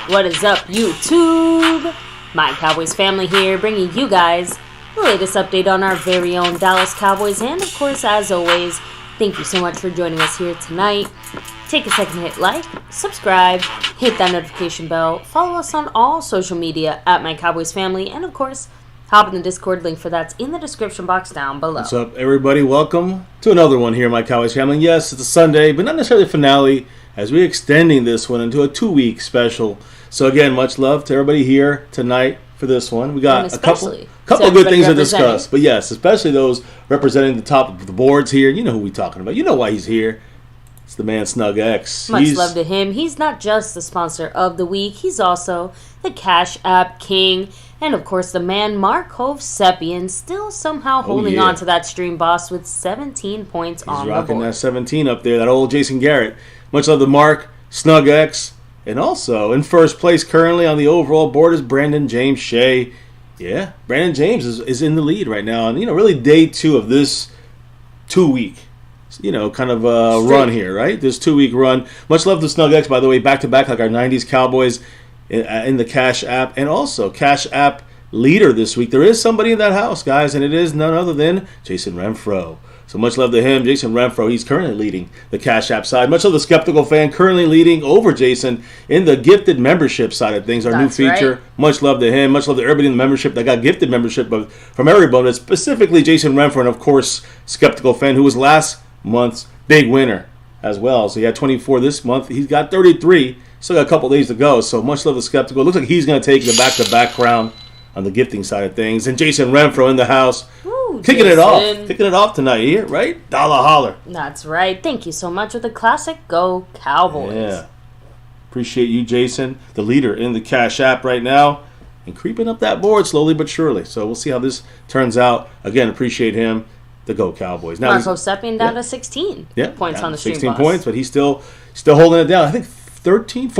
What is up, YouTube? My Cowboys family here, bringing you guys the latest update on our very own Dallas Cowboys. And of course, as always, thank you so much for joining us here tonight. Take a second to hit like, subscribe, hit that notification bell, follow us on all social media at MyCowboysFamily, and of course, hop in the Discord, link for that's in the description box down below. What's up, everybody? Welcome to another one here, My Cowboys Family. Yes, it's a Sunday, but not necessarily a finale, as we're extending this one into a 2-week special. So again, much love to everybody here tonight for this one. We got a couple of good things to discuss. But yes, especially those representing the top of the boards here. You know who we're talking about. You know why he's here. It's the man Snug X. Much love to him. He's not just the sponsor of the week. He's also the Cash App King. And, of course, the man Markov-Sepian still somehow holding on to that stream boss with 17 points on the board. He's rocking that 17 up there, that old Jason Garrett. Much love to Mark, Snug X. And also, in first place currently on the overall board is Brandon James Shea. Yeah, Brandon James is in the lead right now. And, really day 2 of this 2-week, kind of run here, right? This 2-week run. Much love to Snug X, by the way, back-to-back like our 90s Cowboys in the Cash App. And also, Cash App leader this week. There is somebody in that house, guys, and it is none other than Jason Renfro. So much love to him. Jason Renfro, he's currently leading the Cash App side. Much love the Skeptical Fan, currently leading over Jason in the gifted membership side of things, our new feature. Right. Much love to him. Much love to everybody in the membership that got gifted membership from everybody, but specifically Jason Renfro, and of course, Skeptical Fan, who was last month's big winner as well. So he had 24 this month. He's got 33. Still got a couple days to go. So much love to Skeptical. It looks like he's going to take the back-to-back crown on the gifting side of things. And Jason Renfro in the house. Kicking it off tonight here, right? Dollar holler. That's right. Thank you so much with the classic Go Cowboys. Yeah. Appreciate you, Jason, the leader in the Cash App right now, and creeping up that board slowly but surely. So we'll see how this turns out. Again, apprioate him, the Go Cowboys. Now Markov-Sepian down to 16 points on the stream 16 points, but he's still holding it down. I think 13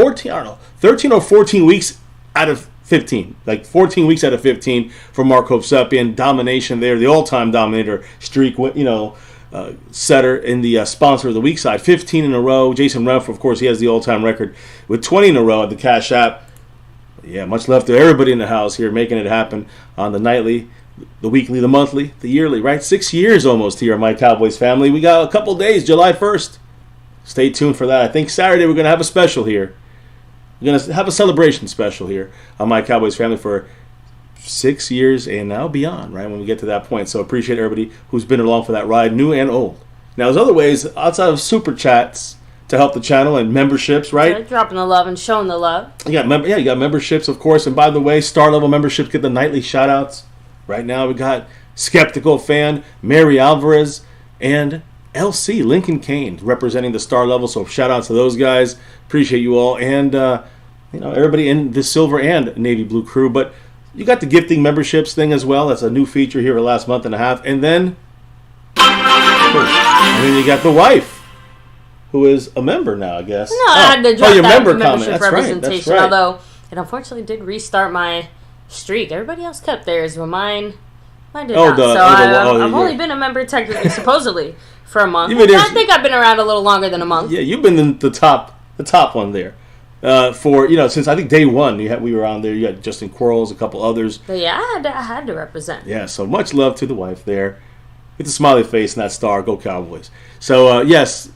or 14 weeks out of 15, like 14 weeks out of 15 for Markov-Sepian. Domination there, the all-time dominator streak, setter in the sponsor of the week side. 15 in a row. Jason Renfro, of course, he has the all-time record with 20 in a row at the Cash App. Yeah, much love to everybody in the house here making it happen on the nightly, the weekly, the monthly, the yearly, right? 6 years almost here on My Cowboys Family. We got a couple days, July 1st. Stay tuned for that. I think Saturday we're going to have a special here. We're going to have a celebration special here on My Cowboys Family for 6 years and now beyond, right, when we get to that point. So appreciate everybody who's been along for that ride, new and old. Now, there's other ways outside of super chats to help the channel and memberships, right? Yeah, dropping the love and showing the love. You got memberships, of course. And by the way, star level memberships get the nightly shoutouts. Right now we got Skeptical Fan, Mary Alvarez, and LC, Lincoln Kane, representing the star level. So shout out to those guys. Appreciate you all. And, everybody in the silver and navy blue crew. But you got the gifting memberships thing as well. That's a new feature here for the last month and a half. And then you got the wife, who is a member now, I guess. No, I had to drop your that member membership comment. representation. Right. Although it unfortunately did restart my streak. Everybody else kept theirs, but mine did not. I've only been a member technically, supposedly, for a month. I think I've been around a little longer than a month. Yeah, you've been in the top one there. Since I think day one, we were on there. You had Justin Quarles, a couple others. But yeah, I had to represent. Yeah, so much love to the wife there, with the smiley face and that star. Go Cowboys! So yes,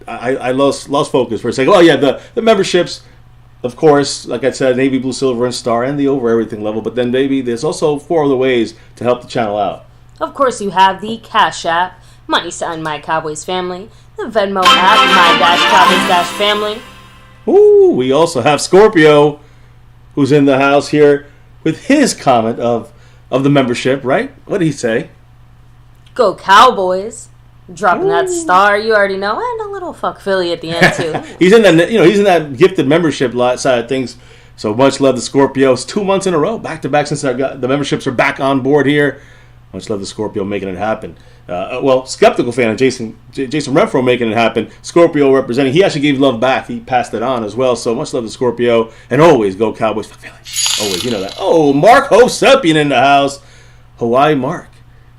I lost focus for a second. Oh yeah, the memberships, of course, like I said, navy blue, silver, and star, and the over everything level. But then maybe there's also 4 other ways to help the channel out. Of course, you have the Cash App, money sign My Cowboys Family, the Venmo app, My-Cowboys-Family. Ooh, we also have Scorpio, who's in the house here with his comment of the membership, right? What did he say? Go Cowboys. Dropping that star, you already know, and a little fuck Philly at the end too. He's in that gifted membership side of things. So much love to Scorpio. It's 2 months in a row, back to back, since the memberships are back on board here. Much love to Scorpio making it happen. Skeptical Fan and Jason Renfro making it happen. Scorpio representing. He actually gave love back. He passed it on as well. So much love to Scorpio. And always go Cowboys. Always, you know that. Oh, Markov-Sepian in the house. Hawaii Mark.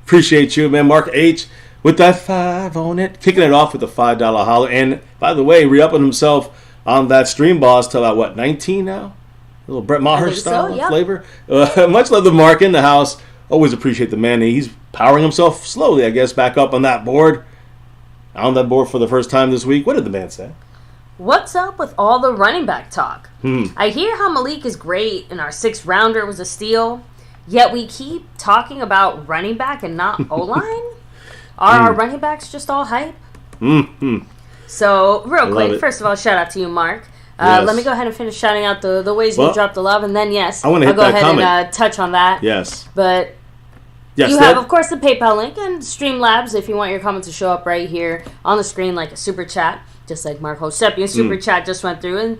Appreciate you, man. Mark H. with that 5 on it. Kicking it off with the $5 holler. And by the way, re-upping himself on that stream boss till about, 19 now? little Brett Maher style so, flavor. Much love to Mark in the house. Always appreciate the man. He's powering himself slowly, I guess, back up on that board. On that board for the first time this week. What did the man say? What's up with all the running back talk? I hear how Malik is great and our 6th rounder was a steal, yet we keep talking about running back and not O-line? Are our running backs just all hype? So, real quick, first of all, shout out to you, Mark. Yes. Let me go ahead and finish shouting out the ways you dropped the love, and then, yes, I'll go ahead comment. and touch on that. Yes. But you have, of course, the PayPal link and Streamlabs if you want your comment to show up right here on the screen like a super chat, just like Mark Hosepian super chat just went through. And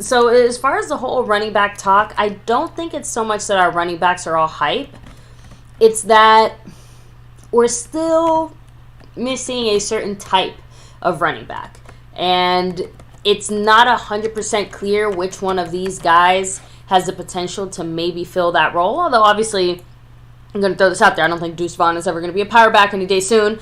so as far as the whole running back talk, I don't think it's so much that our running backs are all hype. It's that we're still missing a certain type of running back. And it's not 100% clear which one of these guys has the potential to maybe fill that role. Although, obviously, I'm going to throw this out there. I don't think Deuce Vaughn is ever going to be a power back any day soon.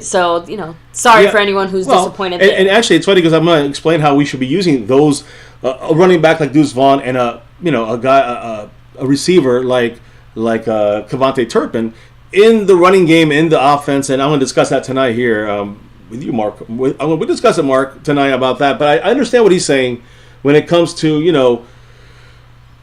So, sorry for anyone who's disappointed. And actually, it's funny because I'm going to explain how we should be using those, a running back like Deuce Vaughn and a receiver like Kavontae Turpin in the running game, in the offense. And I'm going to discuss that tonight here with you, Mark. We'll discuss it, Mark, tonight about that. But I understand what he's saying when it comes to,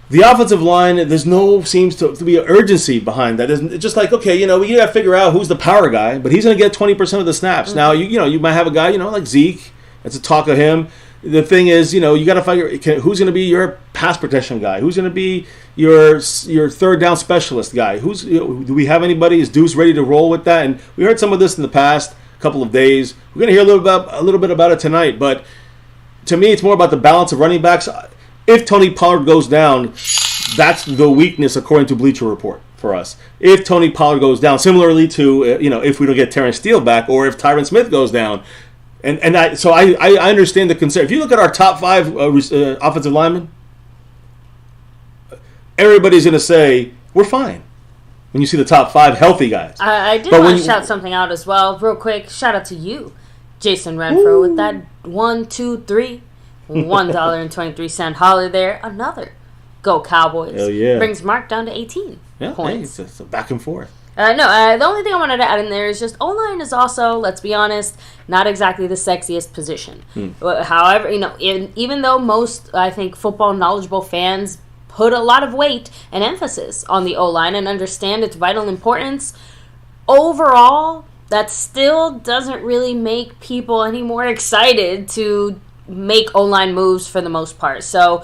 the offensive line. There's seems to be an urgency behind that. It's just like, okay, you got to figure out who's the power guy, but he's going to get 20% of the snaps. Mm-hmm. Now, you might have a guy, like Zeke. That's a talk of him. The thing is, you got to figure who's going to be your pass protection guy, who's going to be your third down specialist guy. Do we have anybody? Is Deuce ready to roll with that? And we heard some of this in the past couple of days. We're going to hear a little bit about it tonight. But to me, it's more about the balance of running backs. If Tony Pollard goes down, that's the weakness according to Bleacher Report for us. If Tony Pollard goes down, similarly to if we don't get Terrence Steele back, or if Tyron Smith goes down, so I understand the concern. If you look at our top 5 offensive linemen, everybody's going to say we're fine when you see the top 5 healthy guys. I did want to shout something out as well, real quick. Shout out to you, Jason Renfro, with that 1, 2, 3. $1.23 holler there. Another Go Cowboys. Hell yeah. Brings Mark down to 18 points. Hey, it's a back and forth. The only thing I wanted to add in there is just O-line is also, let's be honest, not exactly the sexiest position. However, even though most, I think, football knowledgeable fans put a lot of weight and emphasis on the O-line and understand its vital importance, overall, that still doesn't really make people any more excited to make O-line moves for the most part. So,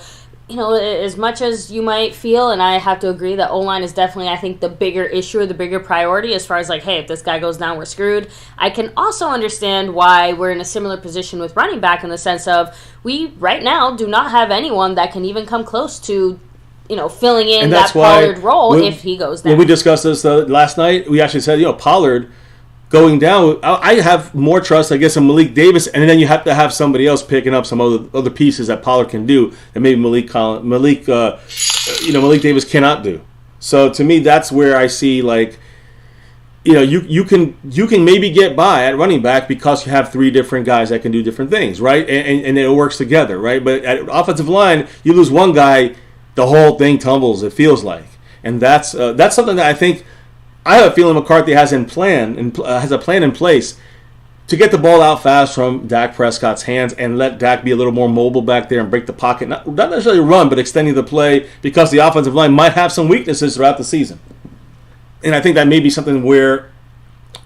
as much as you might feel, and I have to agree that O-line is definitely, I think, the bigger issue or the bigger priority as far as like, hey, if this guy goes down, we're screwed. I can also understand why we're in a similar position with running back in the sense of we, right now, do not have anyone that can even come close to, filling in that Pollard role if he goes down. When we discussed this last night, we actually said, Pollard going down, I have more trust, I guess, in Malik Davis, and then you have to have somebody else picking up some other pieces that Pollard can do that maybe Malik Davis cannot do. So to me, that's where I see you can maybe get by at running back because you have 3 different guys that can do different things, right? And it works together, right? But at offensive line, you lose one guy, the whole thing tumbles. It feels like, and that's something that I think. I have a feeling McCarthy has a plan in place to get the ball out fast from Dak Prescott's hands and let Dak be a little more mobile back there and break the pocket. Not necessarily run, but extending the play because the offensive line might have some weaknesses throughout the season. And I think that may be something where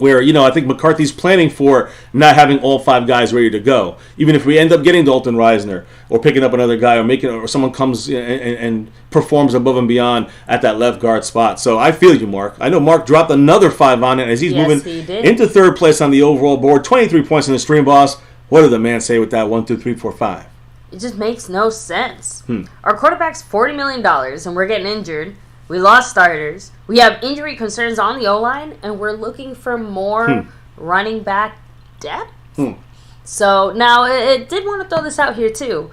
I think McCarthy's planning for not having all 5 guys ready to go. Even if we end up getting Dalton Reisner or picking up another guy or someone comes and performs above and beyond at that left guard spot. So I feel you, Mark. I know Mark dropped another 5 on it as he's moving into 3rd place on the overall board. 23 points in the stream, boss. What did the man say with that 1, 2, 3, 4, 5? It just makes no sense. Our quarterback's $40 million and we're getting injured. We lost starters. We have injury concerns on the O-line, and we're looking for more running back depth. So, now, I did want to throw this out here, too.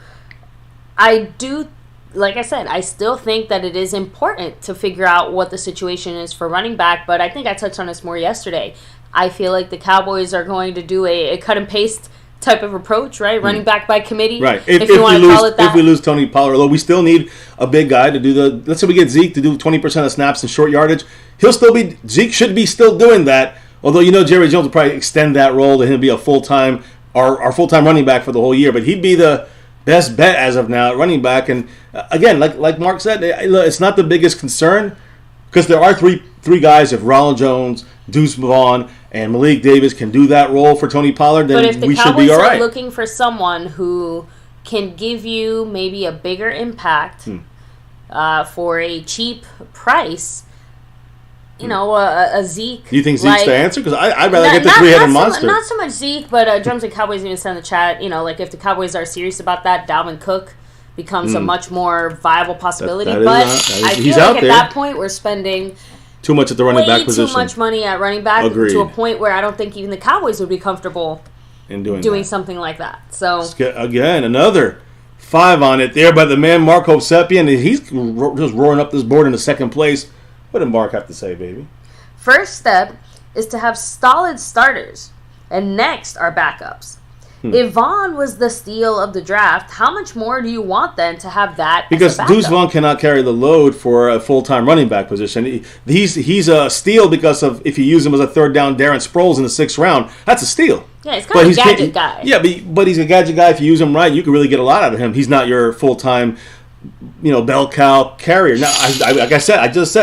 I do, like I said, I still think that it is important to figure out what the situation is for running back, but I think I touched on this more yesterday. I feel like the Cowboys are going to do a cut and paste type of approach, right? Running back by committee, right? If you want to call it that. If we lose Tony Pollard, although we still need a big guy to do the. Let's say we get Zeke to do 20% of snaps in short yardage. Zeke should be still doing that. Although Jerry Jones will probably extend that role to him to be a full-time, our full-time running back for the whole year. But he'd be the best bet as of now at running back. And again, like Mark said, it's not the biggest concern because there are three guys. If Ronald Jones, Deuce Vaughn, and Malik Davis can do that role for Tony Pollard, then we should be all right. But if the Cowboys are looking for someone who can give you maybe a bigger impact for a cheap price, a Zeke. Do you think Zeke's the answer? Because I'd rather get the three-headed monster. Not so much Zeke, but Drums and Cowboys even said in the chat, if the Cowboys are serious about that, Dalvin Cook becomes a much more viable possibility. I feel like at that point we're spending too much at the running back position. Too much money at running back. Agreed. To a point where I don't think even the Cowboys would be comfortable in doing something like that. So again, another 5 on it there by the man Mark Hosepian. He's just roaring up this board in the second place. What did Mark have to say, baby? First step is to have solid starters, and next are backups. If Vaughn was the steal of the draft, how much more do you want then to have that? Because Deuce Vaughn cannot carry the load for a full-time running back position. He's a steal because of if you use him as a third down Darren Sproles in the 6th round. That's a steal. Yeah, he's kind of a gadget guy. Yeah, but he's a gadget guy. If you use him right, you can really get a lot out of him. He's not your full-time bell cow carrier. Now, like I said,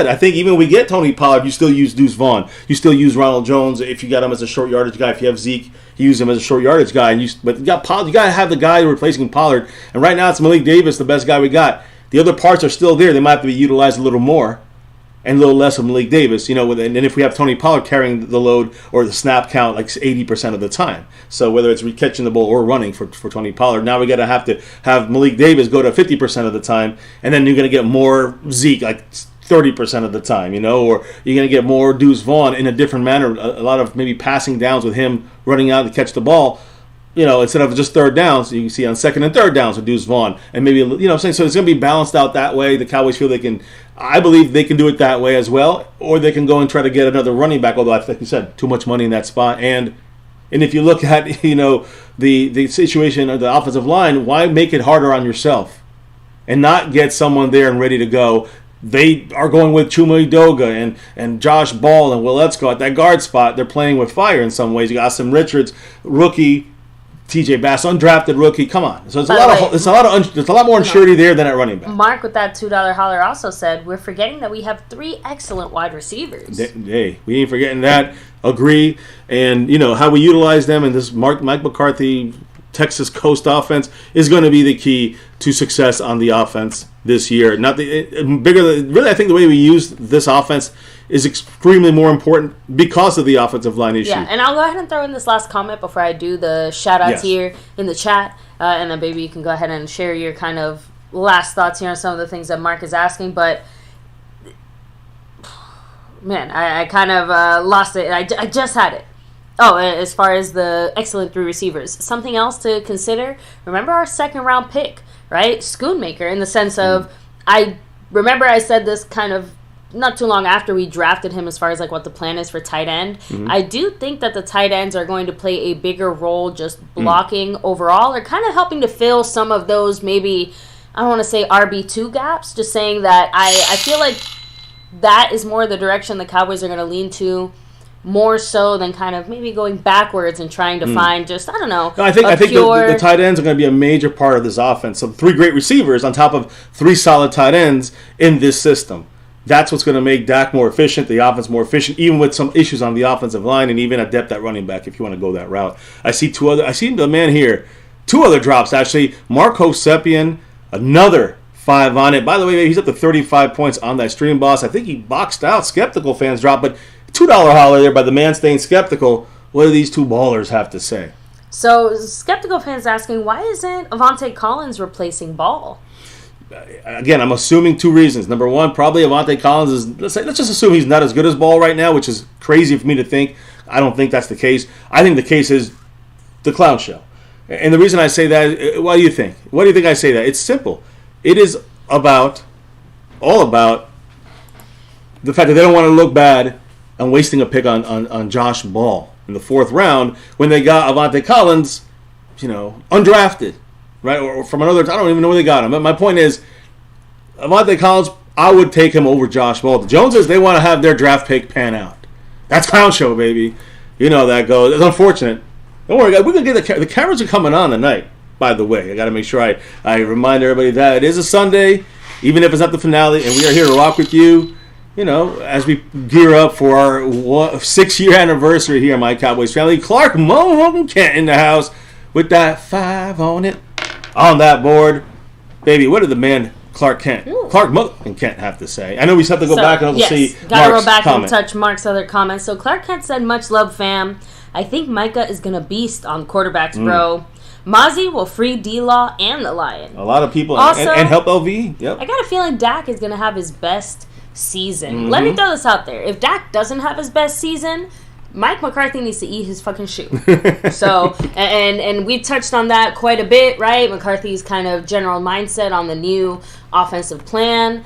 I think even when we get Tony Pollard, you still use Deuce Vaughn. You still use Ronald Jones if you got him as a short yardage guy. If you have Zeke, you use him as a short yardage guy. But you got Pollard. You got to have the guy replacing Pollard. And right now, it's Malik Davis, the best guy we got. The other parts are still there. They might have to be utilized a little more and a little less of Malik Davis. And if we have Tony Pollard carrying the load or the snap count like 80% of the time. So whether it's catching the ball or running for Tony Pollard, now we got to have Malik Davis go to 50% of the time, and then you're going to get more Zeke like 30% of the time, or you're going to get more Deuce Vaughn in a different manner. A lot of maybe passing downs with him running out to catch the ball. Instead of just third downs, you can see on second and third downs with Deuce Vaughn. And maybe, what I'm saying? So it's going to be balanced out that way. The Cowboys feel I believe they can do it that way as well. Or they can go and try to get another running back, although, like you said, too much money in that spot. And if you look at, the situation of the offensive line, why make it harder on yourself? And not get someone there and ready to go. They are going with Chuma Edoga and Josh Ball and Will Etzko at that guard spot. They're playing with fire in some ways. You got Austin Richards, rookie, TJ Bass, undrafted rookie. Come on. So there's a lot more unsurety there than at running back. Mark with that $2 holler also said, we're forgetting that we have 3 excellent wide receivers. Hey, we ain't forgetting that. Agree. And, how we utilize them in this Mike McCarthy Texas Coast offense is going to be the key to success on the offense this year. Really, I think the way we use this offense is extremely more important because of the offensive line issue. Yeah, and I'll go ahead and throw in this last comment before I do the shout-outs here in the chat. And then, baby, you can go ahead and share your kind of last thoughts here on some of the things that Mark is asking. But, man, I kind of lost it. I just had it. Oh, as far as the excellent 3 receivers. Something else to consider, remember our second-round pick, right? Schoonmaker, in the sense of, I remember I said this kind of not too long after we drafted him as far as like what the plan is for tight end. I do think that the tight ends are going to play a bigger role just blocking overall, or kind of helping to fill some of those maybe, I don't want to say RB2 gaps, just saying that I feel like that is more the direction the Cowboys are going to lean to, more so than kind of maybe going backwards and trying to find just, I don't know. No, I think the tight ends are going to be a major part of this offense. So 3 great receivers on top of 3 solid tight ends in this system. That's what's going to make Dak more efficient, the offense more efficient, even with some issues on the offensive line and even a depth at running back if you want to go that route. I see the man here, 2 other drops actually. Mark Hosepian, another 5 on it. By the way, he's up to 35 points on that stream, boss. I think he boxed out. Skeptical fans drop, but $2 holler there by the man staying skeptical. What do these 2 ballers have to say? So, skeptical fans asking, why isn't Avante Collins replacing Ball? Again, I'm assuming 2 reasons. Number 1, probably Avante Collins is, let's just assume he's not as good as Ball right now, which is crazy for me to think. I don't think that's the case. I think the case is the clown show. And the reason I say that, what do you think? Why do you think I say that? It's simple. It is all about the fact that they don't want to look bad and wasting a pick on Josh Ball in the 4th round when they got Avante Collins undrafted, right? Or from another, I don't even know where they got him. But my point is, Avante Collins, I would take him over Josh Ball. The Joneses, they want to have their draft pick pan out. That's Clown Show, baby. You know that goes. It's unfortunate. Don't worry, we're going to get the cameras are coming on tonight, by the way. I got to make sure I remind everybody that it is a Sunday, even if it's not the finale, and we are here to rock with you, as we gear up for our 6-year anniversary here on My Cowboys Family. Clark Kent in the house with that 5 on it, on that board. Baby, what did the man Clark Kent, Clark Kent have to say? I know we just have to go back and see gotta Mark's go back comment. and touch Mark's other comments. So Clark Kent said, "Much love, fam. I think Micah is gonna beast on quarterbacks, bro. Mozzie will free D-Law and the Lion. A lot of people Also, and help LV. Yep. I got a feeling Dak is gonna have his best season. Let me throw this out there: if Dak doesn't have his best season, Mike McCarthy needs to eat his fucking shoe." So, and we touched on that quite a bit, right? McCarthy's kind of general mindset on the new offensive plan,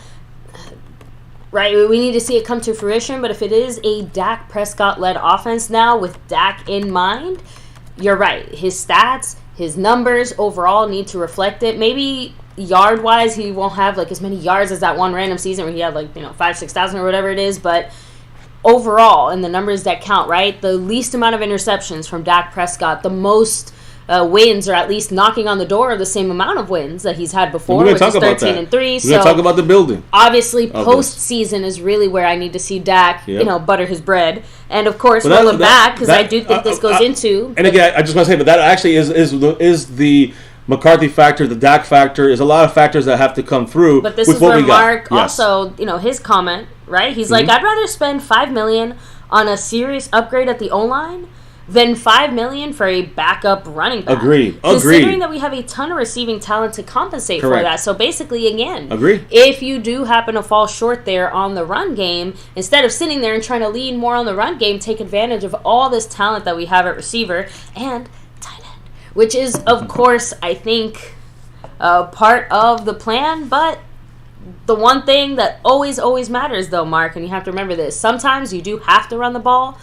right? We need to see it come to fruition, but if it is a Dak Prescott-led offense now with Dak in mind, you're right. His stats, his numbers overall need to reflect it. Maybe yard-wise, he won't have like as many yards as that one random season where he had 5,000-6,000 or whatever it is, but overall, in the numbers that count, right? The least amount of interceptions from Dak Prescott, the most wins, or at least knocking on the door of the same amount of wins that he's had before, which is 13-3. We're going to talk about the building. Obviously, postseason is really where I need to see Dak, butter his bread, and of course, roll him back, because I do think this goes into. And again, I just want to say, but that actually is the McCarthy factor, the Dak factor, is a lot of factors that have to come through. But this with is what where we got. Mark also, his comment, right? He's like, I'd rather spend $5 million on a serious upgrade at the O-line than $5 million for a backup running back. Agreed. Considering that we have a ton of receiving talent to compensate for that. So basically, again, if you do happen to fall short there on the run game, instead of sitting there and trying to lean more on the run game, take advantage of all this talent that we have at receiver and tight end, which is, of course, I think, part of the plan. But the one thing that always matters, though, Mark, and you have to remember this, sometimes you do have to run the ball,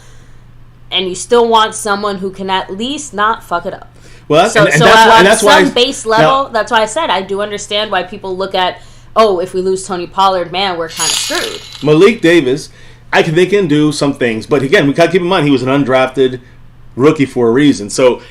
and you still want someone who can at least not fuck it up. Well, that's why base level, that's why I said I do understand why people look at, if we lose Tony Pollard, man, we're kind of screwed. Malik Davis, they can do some things, but again, we got to keep in mind he was an undrafted rookie for a reason. So,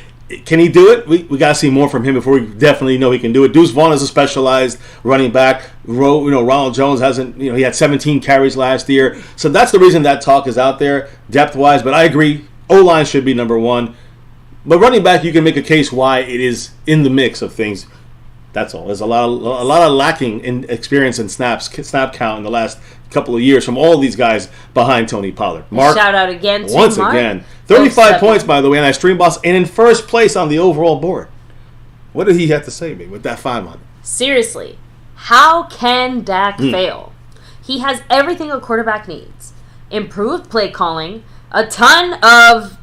can he do it? We got to see more from him before we definitely know he can do it. Deuce Vaughn is a specialized running back. Ronald Jones hasn't. He had 17 carries last year, so that's the reason that talk is out there depth wise. But I agree, O-line should be number one. But running back, you can make a case why it is in the mix of things. That's all. There's a lot of lacking in experience and snap count in the last couple of years from all these guys behind Tony Pollard. Mark, shout out again to once Mark. Again, 35 points by the way, and I stream boss, and in first place on the overall board. What did he have to say, man, with that 5 on it? Seriously, how can Dak fail? He has everything a quarterback needs: improved play calling, a ton of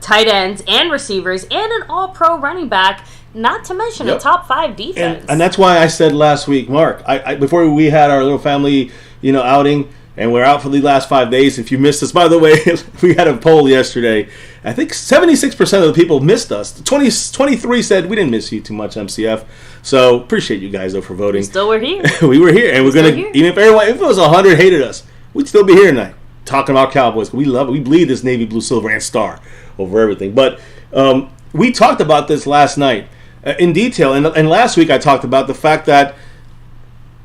tight ends and receivers, and an all-pro running back. Not to mention a top 5 defense. And that's why I said last week, Mark, I before we had our little family, outing, and we're out for the last 5 days. If you missed us, by the way, we had a poll yesterday. I think 76% of the people missed us. 23 said we didn't miss you too much, MCF. So appreciate you guys though for voting. We still were here. We were here, and we're gonna even if it was 100 hated us, we'd still be here tonight talking about Cowboys. We love it. We bleed this navy blue, silver, and star over everything. But we talked about this last night. In detail, and last week I talked about the fact that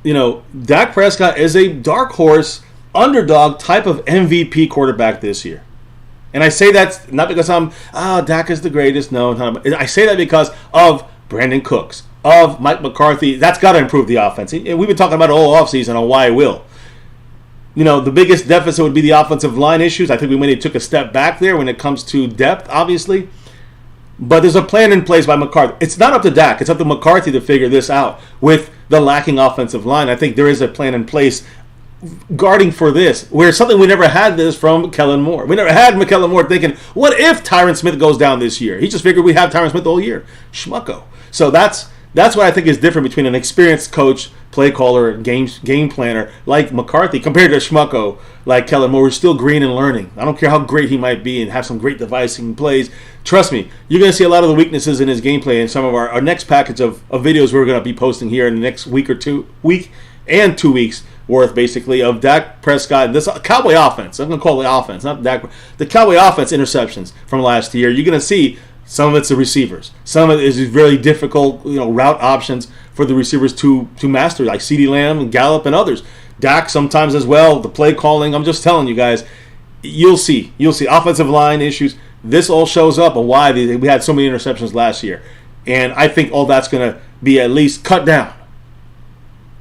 Dak Prescott is a dark horse underdog type of MVP quarterback this year, and I say that not because Dak is the greatest. No, I say that because of Brandon Cooks, of Mike McCarthy. That's got to improve the offense. And we've been talking about it all offseason on why it will. The biggest deficit would be the offensive line issues. I think we maybe took a step back there when it comes to depth, obviously. But there's a plan in place by McCarthy. It's not up to Dak. It's up to McCarthy to figure this out with the lacking offensive line. I think there is a plan in place guarding for this, where something we never had this from Kellen Moore. We never had Kellen Moore thinking, what if Tyron Smith goes down this year? He just figured we'd have Tyron Smith the whole year. Schmucko. So that's That's what I think is different between an experienced coach, play caller, game planner like McCarthy compared to a schmucko like Kellen Moore, who's still green and learning. I don't care how great he might be and have some great devising plays. Trust me, you're going to see a lot of the weaknesses in his gameplay in some of our next package of videos we're going to be posting here in the next week and 2 weeks worth, basically, of Dak Prescott and this Cowboy offense. I'm going to call it offense, not Dak. The Cowboy offense interceptions from last year. You're going to see some of it's the receivers. Some of it is really difficult, route options for the receivers to master, like CeeDee Lamb and Gallup and others. Dak sometimes as well. The play calling. I'm just telling you guys. You'll see offensive line issues. This all shows up on why we had so many interceptions last year, and I think all that's going to be at least cut down.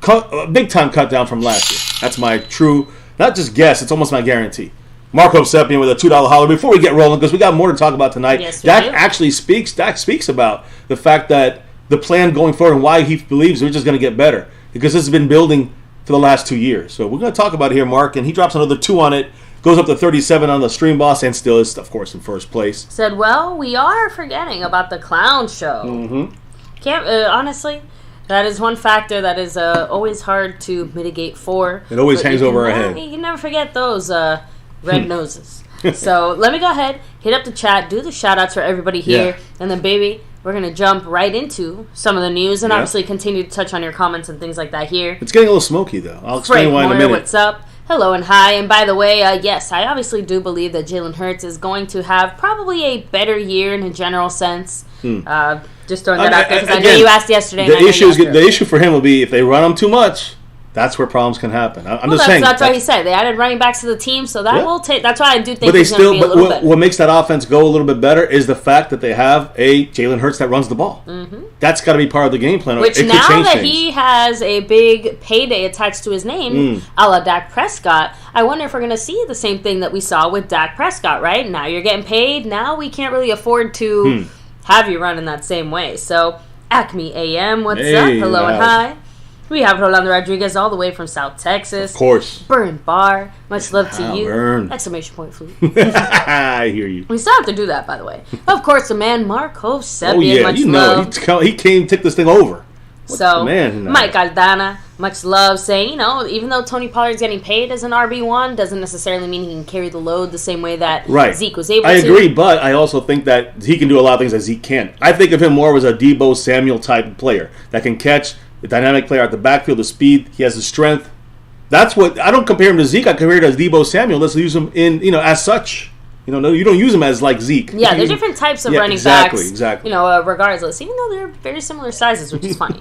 A big time cut down from last year. That's my true, not just guess, it's almost my guarantee. Marco Seppian with a $2 holler. Before we get rolling, because we got more to talk about tonight, yes, Dak speaks about the fact that the plan going forward and why he believes we're just going to get better, because this has been building for the last 2 years. So we're going to talk about it here, Mark, and he drops another 2 on it, goes up to 37 on the Stream Boss, and still is, of course, in first place. Said, well, we are forgetting about the clown show. Mm-hmm. Can't, honestly... That is one factor that is always hard to mitigate for. It always hangs over our head. You can never forget those red noses. So let me go ahead, hit up the chat, do the shout-outs for everybody here, and then, baby, we're going to jump right into some of the news and obviously continue to touch on your comments and things like that here. It's getting a little smoky, though. I'll explain why in a minute. What's up? Hello and hi. And by the way, yes, I obviously do believe that Jalen Hurts is going to have probably a better year in a general sense. Just throwing that out there because I know you asked yesterday. The issue for him will be if they run him too much. That's where problems can happen. I'm just saying. That's what he said. They added running backs to the team, so that will take. That's why I do think he's going to be a little better. What makes that offense go a little bit better is the fact that they have a Jalen Hurts that runs the ball. Mm-hmm. That's got to be part of the game plan. Which now that he has a big payday attached to his name, a la Dak Prescott, I wonder if we're going to see the same thing that we saw with Dak Prescott. Right now, you're getting paid. Now we can't really afford to have you run in that same way. So, Acme AM, what's up? Hello and hi. We have Rolando Rodriguez all the way from South Texas. Of course. Burn Bar. Much love to you. Burn. Exclamation point, Flute. I hear you. We still have to do that, by the way. Of course, the man, Marco Seppian. Oh, yeah. Much love. He came, took this thing over. So, Mike Aldana, much love, saying, even though Tony Pollard's getting paid as an RB1, doesn't necessarily mean he can carry the load the same way that Zeke was able to. I agree, but I also think that he can do a lot of things that Zeke can't. I think of him more as a Deebo Samuel type player that can catch, the dynamic player at the backfield, the speed, he has the strength. That's what, I don't compare him to Zeke, I compare him to Deebo Samuel. Let's use him in, as such. You don't use him as like Zeke. Yeah, they're different types of running backs. Exactly. Regardless, even though they're very similar sizes, which is funny.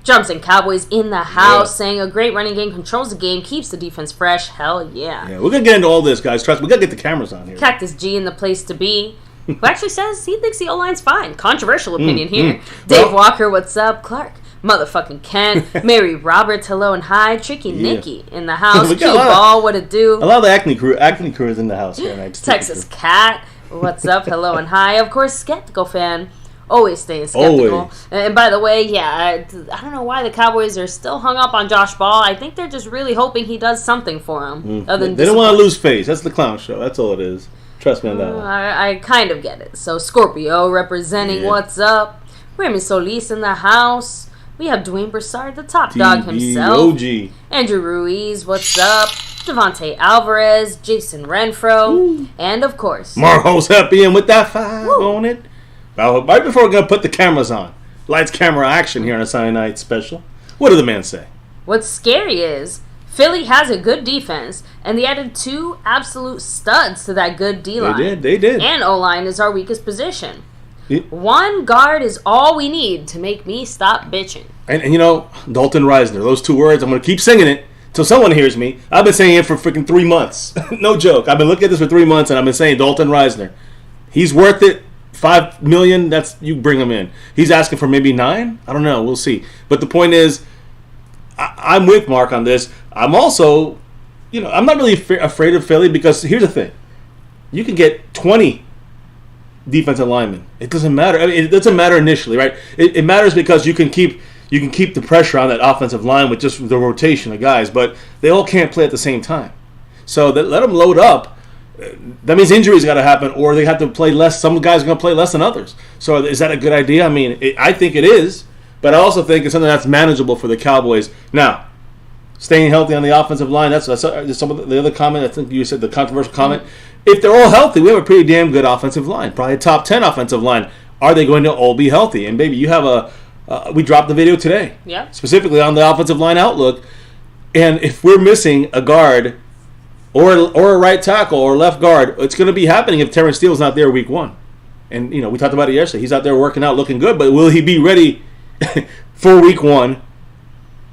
Jumps and Cowboys in the house, saying a great running game controls the game, keeps the defense fresh. Hell yeah. Yeah, we're going to get into all this, guys. Trust me, we got to get the cameras on here. Cactus G in the place to be. Who actually says he thinks the O-line's fine. Controversial opinion here. Dave Walker, what's up? Clark. Motherfucking Ken. Mary Roberts, hello and hi. Tricky Nikki in the house. Q Ball, what it do? A lot of the Acne crew is in the house here tonight. Texas Cat, what's up? Hello and hi. Of course, Skeptical fan. Always staying skeptical. Always. And by the way, I don't know why the Cowboys are still hung up on Josh Ball. I think they're just really hoping he does something for them. They don't want to lose face. That's the clown show. That's all it is. Trust me on that one. I kind of get it. So Scorpio representing what's up. Remy Solis in the house. We have Dwayne Broussard, the top dog himself. OG. Andrew Ruiz, what's up? Devontae Alvarez, Jason Renfro, and of course, Marco's happy and with that 5 on it. Well, right before we're going to put the cameras on, lights, camera, action here on a Sunday night special. What did the man say? What's scary is Philly has a good defense, and they added 2 absolute studs to that good D-line. They did. And O-line is our weakest position. One guard is all we need to make me stop bitching. And Dalton Reisner, those 2 words, I'm going to keep singing it till someone hears me. I've been saying it for freaking 3 months. No joke. I've been looking at this for 3 months, and I've been saying Dalton Reisner. He's worth it. $5 million, you bring him in. He's asking for maybe 9? I don't know. We'll see. But the point is, I'm with Mark on this. I'm also, I'm not really afraid of Philly because here's the thing. You can get 20 defensive linemen. It doesn't matter. I mean, it doesn't matter initially, right? It matters because you can keep the pressure on that offensive line with just the rotation of guys, but they all can't play at the same time. So let them load up. That means injuries got to happen, or they have to play less. Some guys are going to play less than others. So is that a good idea? I mean, I think it is, But I also think it's something that's manageable for the Cowboys. Now, staying healthy on the offensive line, that's some of the other comment. I think you said the controversial comment. If they're all healthy, we have a pretty damn good offensive line. Probably a top 10 offensive line. Are they going to all be healthy? And, baby, you have we dropped the video today. Yeah. Specifically on the offensive line outlook. And if we're missing a guard or a right tackle or left guard, it's going to be happening if Terrence Steele's not there week 1. And, we talked about it yesterday. He's out there working out, looking good. But will he be ready for week 1?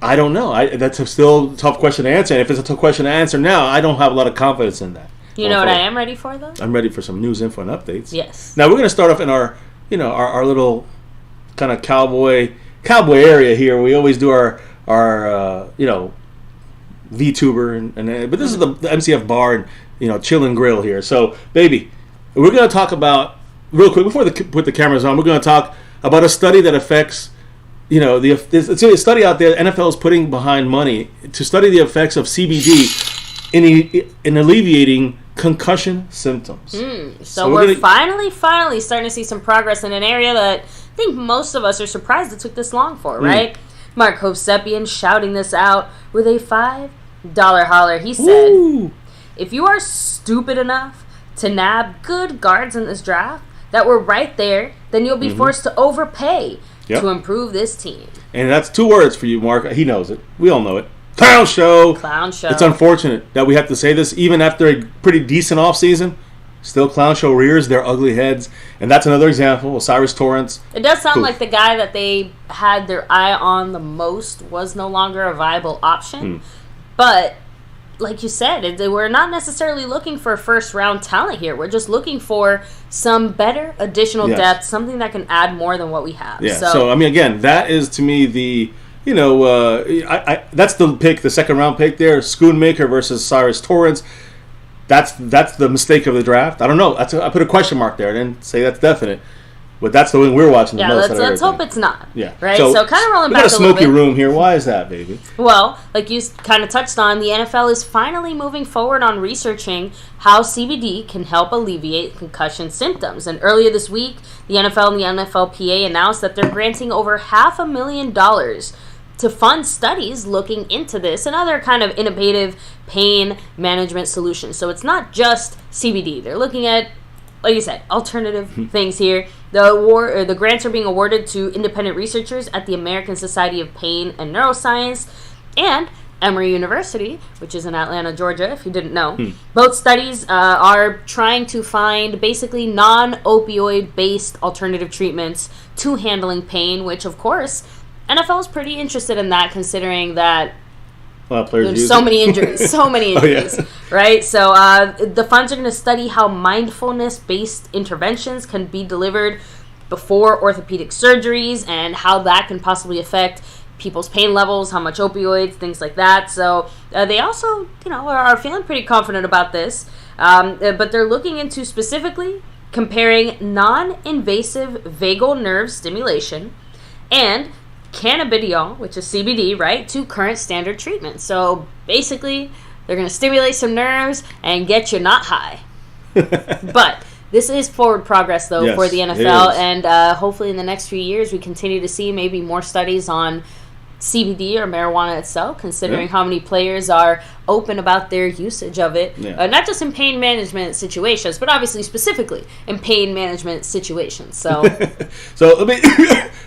I don't know. That's still a tough question to answer. And if it's a tough question to answer now, I don't have a lot of confidence in that. You know what I am ready for, though? I'm ready for some news, info, and updates. Yes. Now, we're going to start off in our little kind of cowboy area here. We always do our VTuber. But this is the MCF bar and, chill and grill here. So, baby, we're going to talk about, real quick, before put the cameras on, we're going to talk about a study that affects, there's a study out there NFL is putting behind money to study the effects of CBD in alleviating concussion symptoms. So we're finally starting to see some progress in an area that I think most of us are surprised it took this long for, right? Mark Hovsepian shouting this out with a $5 holler. He said, "Ooh. If you are stupid enough to nab good guards in this draft that were right there, then you'll be forced to overpay to improve this team." And that's 2 words for you, Mark. He knows it. We all know it. Clown show. Clown show. It's unfortunate that we have to say this, even after a pretty decent offseason. Still, clown show rears their ugly heads, and that's another example. Osiris Torrance. It does sound like the guy that they had their eye on the most was no longer a viable option. But like you said, we're not necessarily looking for first-round talent here. We're just looking for some better additional depth, something that can add more than what we have. Yeah. So I mean, again, that is to me the. That's the pick, the second-round pick there, Schoonmaker versus Cyrus Torrance. That's the mistake of the draft. I don't know. I put a question mark there. I didn't say that's definite. But that's the one we're watching the most. Let's hope it's not. Yeah. Right? So kind of rolling back a little bit. We got a smoky room here. Why is that, baby? Well, like you kind of touched on, the NFL is finally moving forward on researching how CBD can help alleviate concussion symptoms. And earlier this week, the NFL and the NFLPA announced that they're granting over $500,000 to fund studies looking into this and other kind of innovative pain management solutions. So it's not just CBD. They're looking at, like you said, alternative things here. The grants are being awarded to independent researchers at the American Society of Pain and Neuroscience and Emory University, which is in Atlanta, Georgia, if you didn't know. Both studies are trying to find basically non-opioid-based alternative treatments to handling pain, which, of course, NFL is pretty interested in that, considering that there's so many injuries, right? So the funds are going to study how mindfulness-based interventions can be delivered before orthopedic surgeries and how that can possibly affect people's pain levels, how much opioids, things like that. So they also, are feeling pretty confident about this, but they're looking into specifically comparing non-invasive vagal nerve stimulation and cannabidiol, which is CBD, right, to current standard treatment. So basically, they're going to stimulate some nerves and get you not high. But this is forward progress, though, for the NFL. And hopefully in the next few years, we continue to see maybe more studies on CBD or marijuana itself, considering how many players are open about their usage of it, not just in pain management situations, but obviously specifically in pain management situations. So, let me.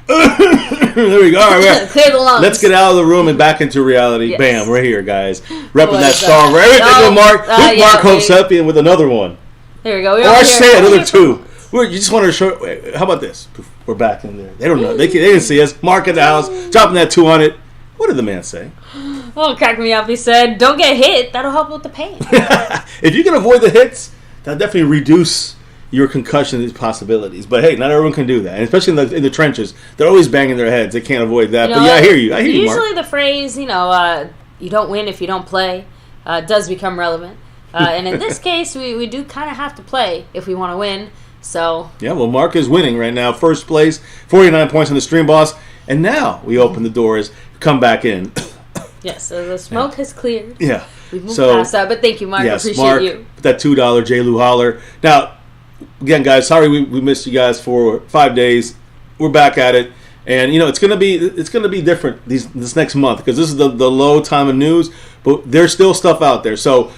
There we go. All right, clear the lungs. Let's get out of the room and back into reality. Yes. Bam, we're here, guys. Repping that star for everything with Mark Hovsepian with another one. Here we go. Or I say another 2. You just want to show. Wait, how about this? We're back in there. They don't know. They didn't see us. Mark in the house, dropping that 2 on it. What did the man say? Oh, crack me up. He said, "Don't get hit. That'll help with the pain." If you can avoid the hits, that'll definitely reduce your concussion possibilities. But hey, not everyone can do that, and especially in the trenches, they're always banging their heads. They can't avoid that. But yeah, I hear you. Usually, Mark. The phrase, you don't win if you don't play, does become relevant. And in this case, we do kind of have to play if we want to win. So yeah, well, Mark is winning right now, first place, 49 points on the Stream Boss, and now we open the doors, come back in. Yes, so the smoke has cleared. Yeah, we've moved past that. But thank you, Mark. Yes, appreciate Mark, you. That $2 J. Lou holler. Now, again, guys, sorry we missed you guys for 5 days. We're back at it, And it's gonna be different this next month because this is the low time of news, but there's still stuff out there. So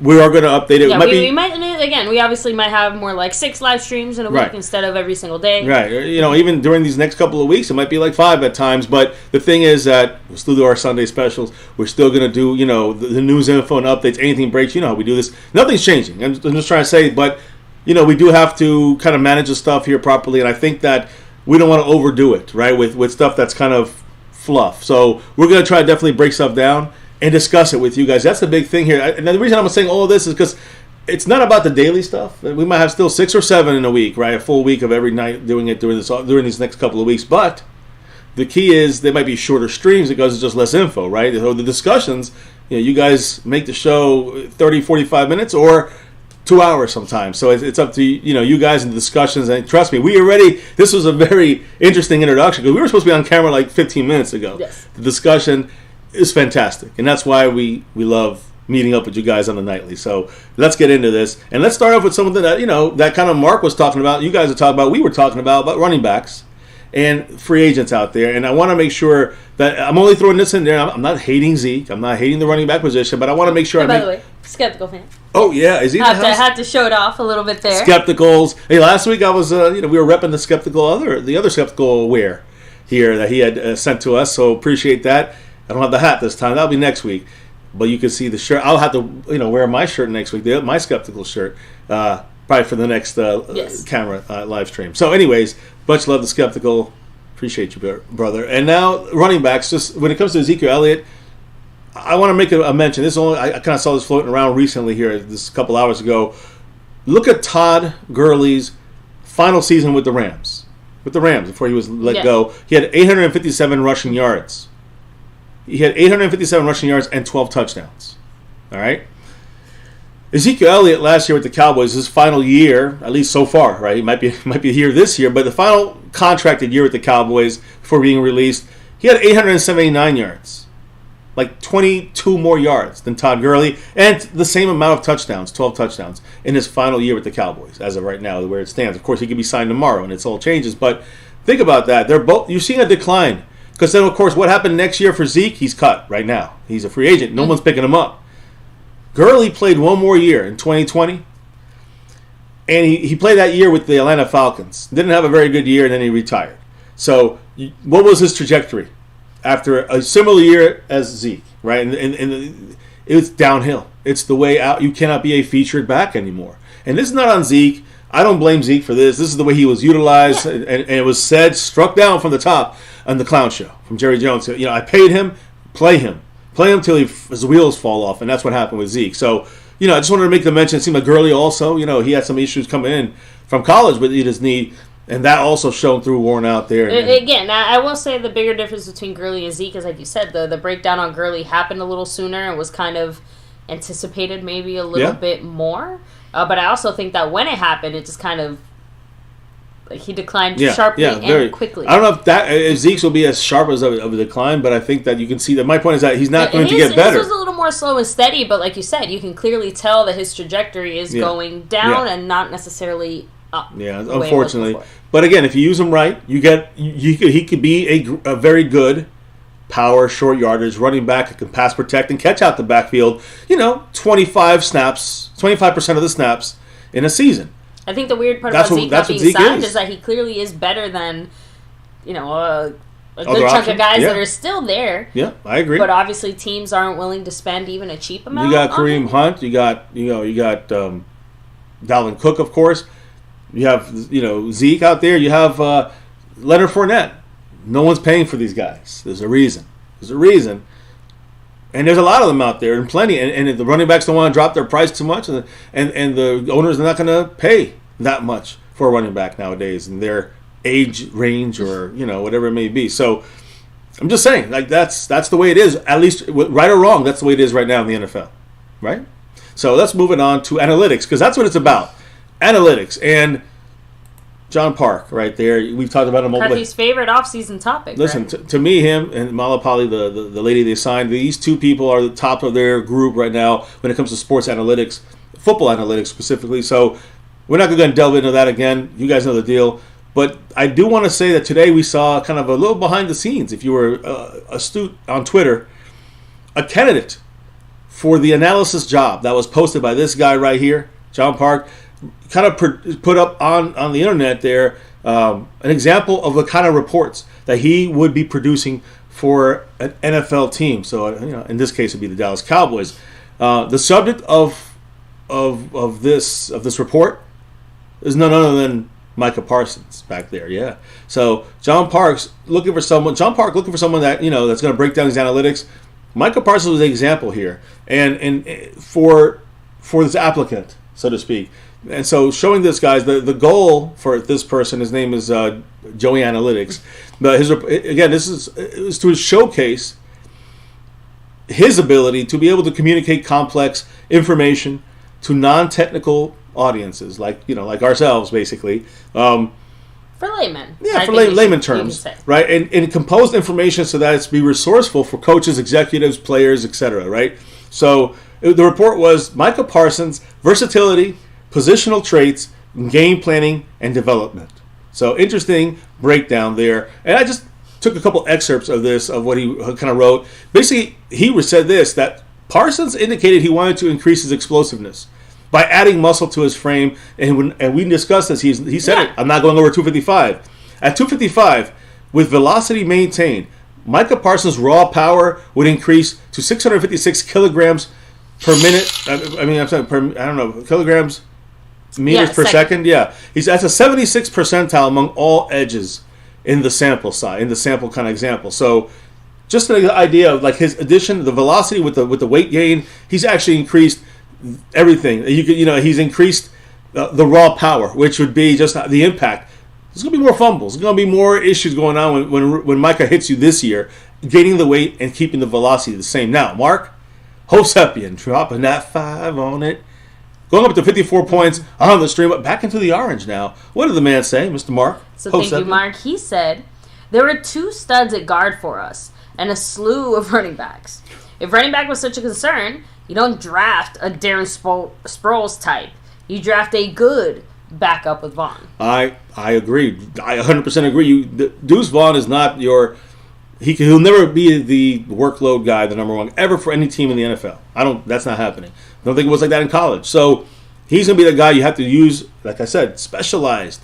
we are going to update it. Yeah, we might again. We obviously might have more like 6 live streams in a week instead of every single day. Right. Even during these next couple of weeks, it might be like 5 at times. But the thing is that we'll still do our Sunday specials. We're still going to do the news info and updates. Anything breaks, how we do this. Nothing's changing. I'm just trying to say, but we do have to kind of manage the stuff here properly, and I think that we don't want to overdo it, right? With stuff that's kind of fluff. So we're going to try to definitely break stuff down and discuss it with you guys. That's the big thing here. And the reason I'm saying all of this is because it's not about the daily stuff. We might have still 6 or 7 in a week, right? A full week of every night doing it during these next couple of weeks. But the key is there might be shorter streams because it's just less info, right? So the discussions, you guys make the show 30, 45 minutes or 2 hours sometimes. So it's up to you guys and the discussions. And trust me, this was a very interesting introduction because we were supposed to be on camera like 15 minutes ago. Yes. The discussion is fantastic, and that's why we love meeting up with you guys on the nightly. So let's get into this, and let's start off with something that that kind of Mark was talking about. You guys are talking about. We were talking about running backs and free agents out there, and I want to make sure that I'm only throwing this in there. I'm not hating Zeke. I'm not hating the running back position, but I want to make sure. By the way, skeptical fan. Oh yeah, is he? Had to show it off a little bit there. Skepticals. Hey, last week I was we were repping the other skeptical wear here that he had sent to us. So appreciate that. I don't have the hat this time. That'll be next week. But you can see the shirt. I'll have to, wear my shirt next week. My skeptical shirt, probably for the next camera live stream. So, anyways, much love to skeptical. Appreciate you, brother. And now running backs. Just when it comes to Ezekiel Elliott, I want to make a mention. I kind of saw this floating around recently here, this couple hours ago. Look at Todd Gurley's final season with the Rams. Before he was let go, he had 857 rushing yards. He had 857 rushing yards and 12 touchdowns. All right? Ezekiel Elliott last year with the Cowboys, his final year, at least so far, right? He might be here this year, but the final contracted year with the Cowboys before being released, he had 879 yards. Like 22 more yards than Todd Gurley, and the same amount of touchdowns, 12 touchdowns, in his final year with the Cowboys, as of right now, where it stands. Of course, he could be signed tomorrow, and it's all changes, but think about that. You're seeing a decline. Because then, of course, what happened next year for Zeke? He's cut right now. He's a free agent. No one's picking him up. Gurley played one more year in 2020. And he played that year with the Atlanta Falcons. Didn't have a very good year, and then he retired. So what was his trajectory? After a similar year as Zeke, right? And it was downhill. It's the way out. You cannot be a featured back anymore. And this is not on Zeke. I don't blame Zeke for this. This is the way he was utilized, and it was struck down from the top on the Clown Show from Jerry Jones. I paid him, play him till his wheels fall off, and that's what happened with Zeke. So, I just wanted to make the mention. It seemed like Gurley also, he had some issues coming in from college with his knee, and that also shone through, worn out there. Again, I will say the bigger difference between Gurley and Zeke is, like you said, the breakdown on Gurley happened a little sooner and was kind of anticipated maybe a little bit more. But I also think that when it happened, it just kind of he declined sharply and quickly. I don't know if Zeke's will be as sharp as of a decline, but I think that you can see that. My point is that he's not going to get better. His was a little more slow and steady, but like you said, you can clearly tell that his trajectory is going down and not necessarily up. Yeah, unfortunately. But again, if you use him right, he could be a very good power, short yardage, running back that can pass protect and catch out the backfield, 25% of the snaps in a season. I think the weird part about Zeke not being signed is that he clearly is better than, a good chunk of guys that are still there. Yeah, I agree. But obviously teams aren't willing to spend even a cheap amount. You got Kareem Hunt, you got Dalvin Cook, of course. You have, Zeke out there. You have Leonard Fournette. No one's paying for these guys. There's a reason. And there's a lot of them out there, and plenty. And the running backs don't want to drop their price too much, and the owners are not going to pay that much for a running back nowadays in their age range or whatever it may be. So I'm just saying, like that's the way it is. At least right or wrong, that's the way it is right now in the NFL, right? So let's move it on to analytics because that's what it's about. Analytics and John Park, right there. We've talked about him. McCarthy's favorite off-season topic. Listen, right? to me, him and Malapali, the lady they signed, these two people are the top of their group right now when it comes to sports analytics, football analytics specifically. So we're not going to delve into that again. You guys know the deal. But I do want to say that today we saw kind of a little behind the scenes, if you were astute on Twitter, a candidate for the analysis job that was posted by this guy right here, John Park, kind of put up on the internet there an example of the kind of reports that he would be producing for an NFL team. So, in this case, it would be the Dallas Cowboys. The subject of this report is none other than Micah Parsons back there, yeah. So John Park looking for someone that that's going to break down his analytics. Micah Parsons was the example here, and for this applicant, so to speak. And so showing this guys the goal for this person, his name is Joey Analytics. But this is to showcase his ability to be able to communicate complex information to non-technical audiences, like ourselves, basically. For laymen. Yeah, for layman terms, right? And compose information so that it's be resourceful for coaches, executives, players, etc., right? So the report was Micah Parsons' versatility, positional traits, game planning, and development. So interesting breakdown there. And I just took a couple excerpts of what he kind of wrote. Basically, he said this, that Parsons indicated he wanted to increase his explosiveness by adding muscle to his frame, and we discussed this. He said it. I'm not going over 255. At 255, with velocity maintained, Micah Parsons' raw power would increase to 656 kilograms per minute. Kilograms, meters per second. Yeah, that's a 76th percentile among all edges in the sample size, in the sample kind of example. So, just an idea of like his addition, the velocity with the weight gain, he's actually increased everything. He's increased the raw power, which would be just the impact. There's going to be more fumbles. There's going to be more issues going on when Micah hits you this year, gaining the weight and keeping the velocity the same. Now, Mark Hosepian dropping that 5 on it, going up to 54 points on the stream, but back into the orange now. What did the man say, Mr. Mark? So thank you, Mark. He said, there were 2 studs at guard for us and a slew of running backs. If running back was such a concern, you don't draft a Darren Sproles type. You draft a good backup with Vaughn. I agree. I 100% agree. Deuce Vaughn is not he'll never be the workload guy, the number one, ever for any team in the NFL. That's not happening. I don't think it was like that in college. So he's going to be the guy you have to use, like I said, specialized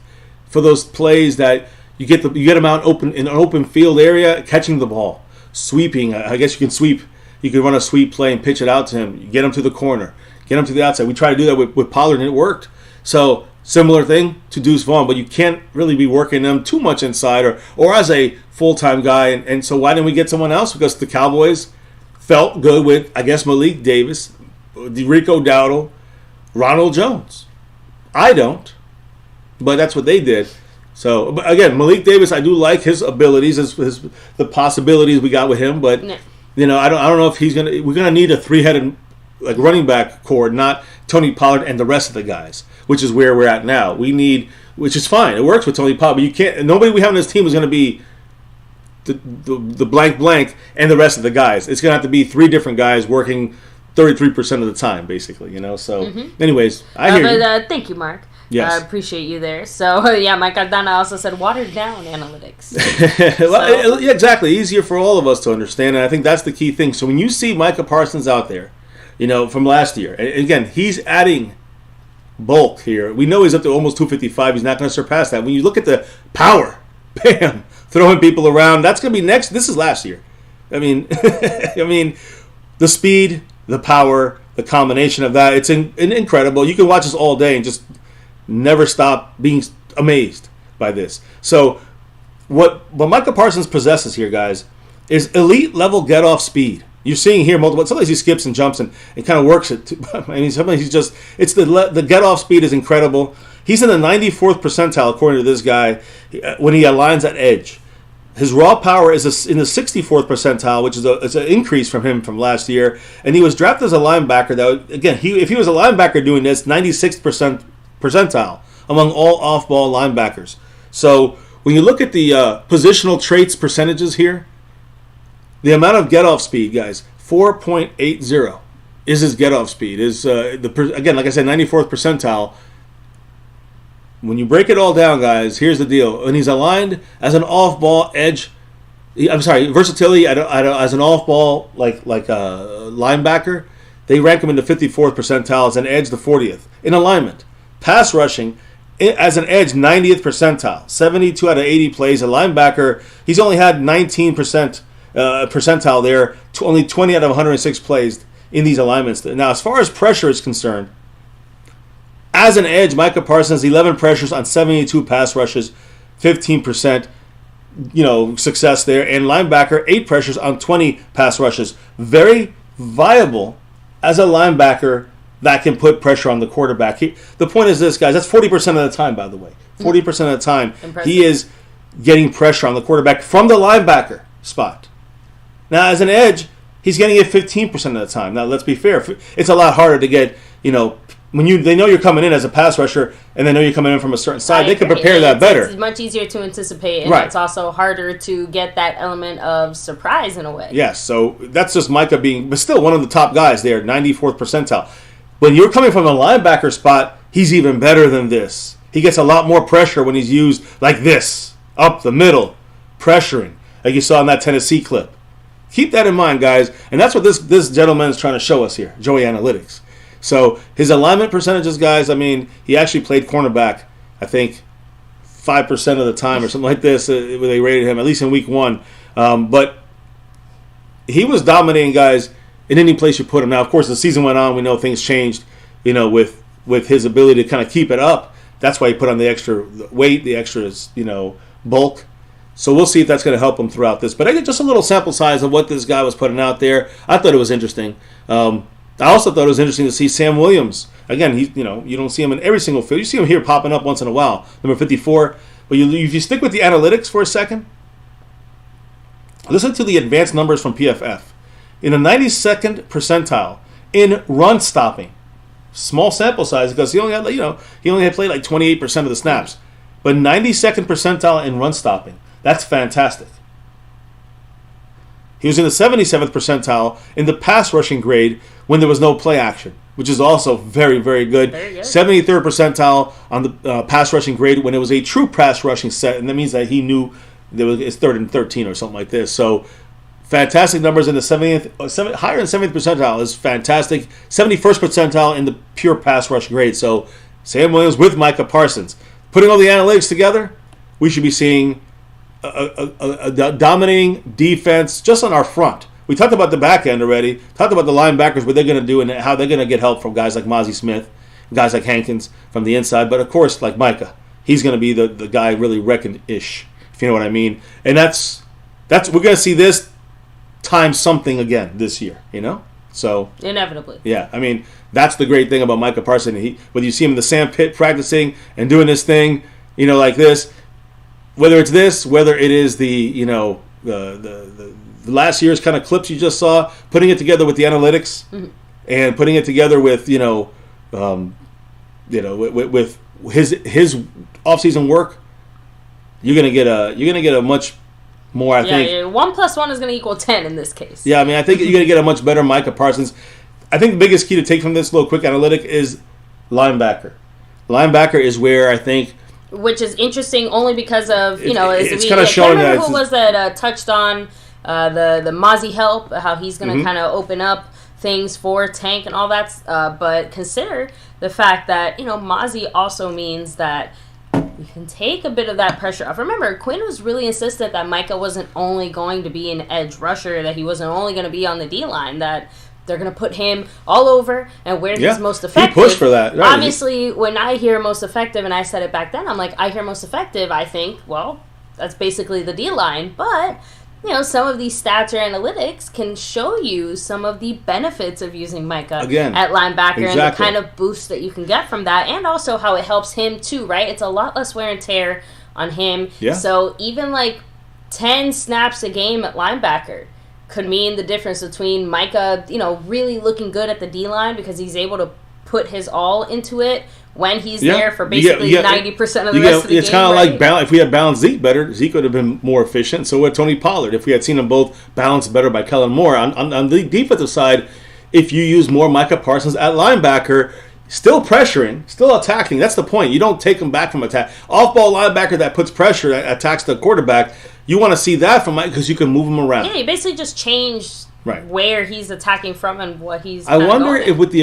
for those plays that you get him out in an open field area, catching the ball, sweeping. I guess you can sweep. You can run a sweep play and pitch it out to him. You get him to the corner. Get him to the outside. We tried to do that with Pollard, and it worked. So similar thing to Deuce Vaughn, but you can't really be working them too much inside or as a full-time guy. And so why didn't we get someone else? Because the Cowboys felt good with, I guess, Malik Davis, Rico Dowdle, Ronald Jones. I don't, but that's what they did. So, but again, Malik Davis, I do like his abilities, the possibilities we got with him, but... No. I don't know if we're gonna need a 3-headed like running back core, not Tony Pollard and the rest of the guys, which is where we're at now. Which is fine. It works with Tony Pollard, but you can't. Nobody we have on this team is gonna be the blank and the rest of the guys. It's gonna have to be 3 different guys working 33% of the time, basically. So, anyways, I hear you. Thank you, Mark. Yes. I appreciate you there. So, Mike Aldana also said watered down analytics. Yeah, exactly. Easier for all of us to understand, and I think that's the key thing. So when you see Micah Parsons out there, from last year, and again, he's adding bulk here. We know he's up to almost 255. He's not going to surpass that. When you look at the power, bam, throwing people around, that's going to be next. This is last year. I mean, the speed, the power, the combination of that, it's incredible. You can watch this all day and just never stop being amazed by this. So what Micah Parsons possesses here, guys, is elite level get off speed. You're seeing here multiple. Sometimes he skips and jumps and kind of works it. Sometimes he's just. It's the get off speed is incredible. He's in the 94th percentile according to this guy when he aligns at edge. His raw power is in the 64th percentile, which is it's an increase from him from last year. And he was drafted as a linebacker. If he was a linebacker doing this, 96th percentile among all off-ball linebackers. So when you look at the positional traits percentages here, the amount of get-off speed, guys, 4.80 is his get-off speed. Again, like I said, 94th percentile. when you break it all down, guys, here's the deal. When he's aligned as an off-ball edge, versatility as an off-ball like a linebacker, they rank him in the 54th percentile, as an edge the 40th in alignment. Pass rushing, as an edge, 90th percentile, 72 out of 80 plays. A linebacker, he's only had 19% percentile there, only 20 out of 106 plays in these alignments. Now, as far as pressure is concerned, as an edge, Micah Parsons, 11 pressures on 72 pass rushes, 15%, success there. And linebacker, 8 pressures on 20 pass rushes. Very viable as a linebacker that can put pressure on the quarterback. The point is this, guys, that's 40% of the time, by the way. 40% of the time, Impressive. He is getting pressure on the quarterback from the linebacker spot. Now, as an edge, he's getting it 15% of the time. Now, let's be fair. It's a lot harder to get, when they know you're coming in as a pass rusher and they know you're coming in from a certain side, they can prepare that better. It's much easier to anticipate, and right. It's also harder to get that element of surprise in a way. Yes, so that's just Micah being, but still one of the top guys there, 94th percentile. When you're coming from a linebacker spot, he's even better than this. He gets a lot more pressure when he's used like this, up the middle, pressuring, like you saw in that Tennessee clip. Keep that in mind, guys, and that's what this gentleman is trying to show us here, Joey Analytics. So his alignment percentages, guys, I mean, he actually played cornerback, I think, 5% of the time or something like this, where they rated him, at least in week 1. But he was dominating, guys, in any place you put him. Now, of course, the season went on. We know things changed, with his ability to kind of keep it up. That's why he put on the extra weight, the extra, bulk. So we'll see if that's going to help him throughout this. But I get just a little sample size of what this guy was putting out there. I thought it was interesting. I also thought it was interesting to see Sam Williams. Again, you don't see him in every single field. You see him here popping up once in a while, number 54. But if you stick with the analytics for a second, listen to the advanced numbers from PFF. In the 92nd percentile in run stopping, small sample size because he only had played like 28% of the snaps, but 92nd percentile in run stopping. That's fantastic. He was in the 77th percentile in the pass rushing grade when there was no play action, which is also very, very good. Very good. 73rd percentile on the pass rushing grade when it was a true pass rushing set, and that means that he knew it's 3rd and 13 or something like this. So fantastic numbers in the 70th, higher than 70th percentile is fantastic. 71st percentile in the pure pass rush grade. So Sam Williams with Micah Parsons. Putting all the analytics together, we should be seeing a dominating defense just on our front. We talked about the back end already. Talked about the linebackers, what they're going to do and how they're going to get help from guys like Mozzie Smith, guys like Hankins from the inside. But of course, like Micah, he's going to be the guy really reckoned-ish, if you know what I mean. And that's we're going to see this time something again this year, So inevitably. Yeah, I mean, that's the great thing about Micah Parsons. Whether you see him in the sand pit practicing and doing this thing, like this, whether it's this, whether it is the the last year's kind of clips you just saw, putting it together with the analytics, and putting it together with with his offseason work, you're gonna get a much more. I think 1 + 1 is gonna equal 10 in this case. Yeah, I mean, I think you're gonna get a much better Micah Parsons. I think the biggest key to take from this little quick analytic is linebacker. Linebacker is where I think. Which is interesting only because of, it's kind of showing that. Who was that touched on the Mozzie help, how he's going to kind of open up things for Tank and all that. But consider the fact that, Mozzie also means that you can take a bit of that pressure off. Remember, Quinn was really insistent that Micah wasn't only going to be an edge rusher, that he wasn't only going to be on the D-line, that they're going to put him all over and where he's most effective. He pushed for that. Right. Obviously, when I hear most effective, and I said it back then, I'm like, I hear most effective, I think, well, that's basically the D-line. But, some of these stats or analytics can show you some of the benefits of using Micah at linebacker and the kind of boost that you can get from that, and also how it helps him too, right? It's a lot less wear and tear on him. Yeah. So even like 10 snaps a game at linebacker could mean the difference between Micah, really looking good at the D-line because he's able to put his all into it when he's there for basically 90% of the rest of the game. It's kind of like if we had balanced Zeke better, Zeke would have been more efficient. So would Tony Pollard. If we had seen them both balanced better by Kellen Moore. On the defensive side, if you use more Micah Parsons at linebacker, Still pressuring, still attacking. That's the point. You don't take him back from attack. Off-ball linebacker that puts pressure, that attacks the quarterback. You want to see that from Mike because you can move him around. Yeah, he basically just changed where he's attacking from and what he's. I wonder if with the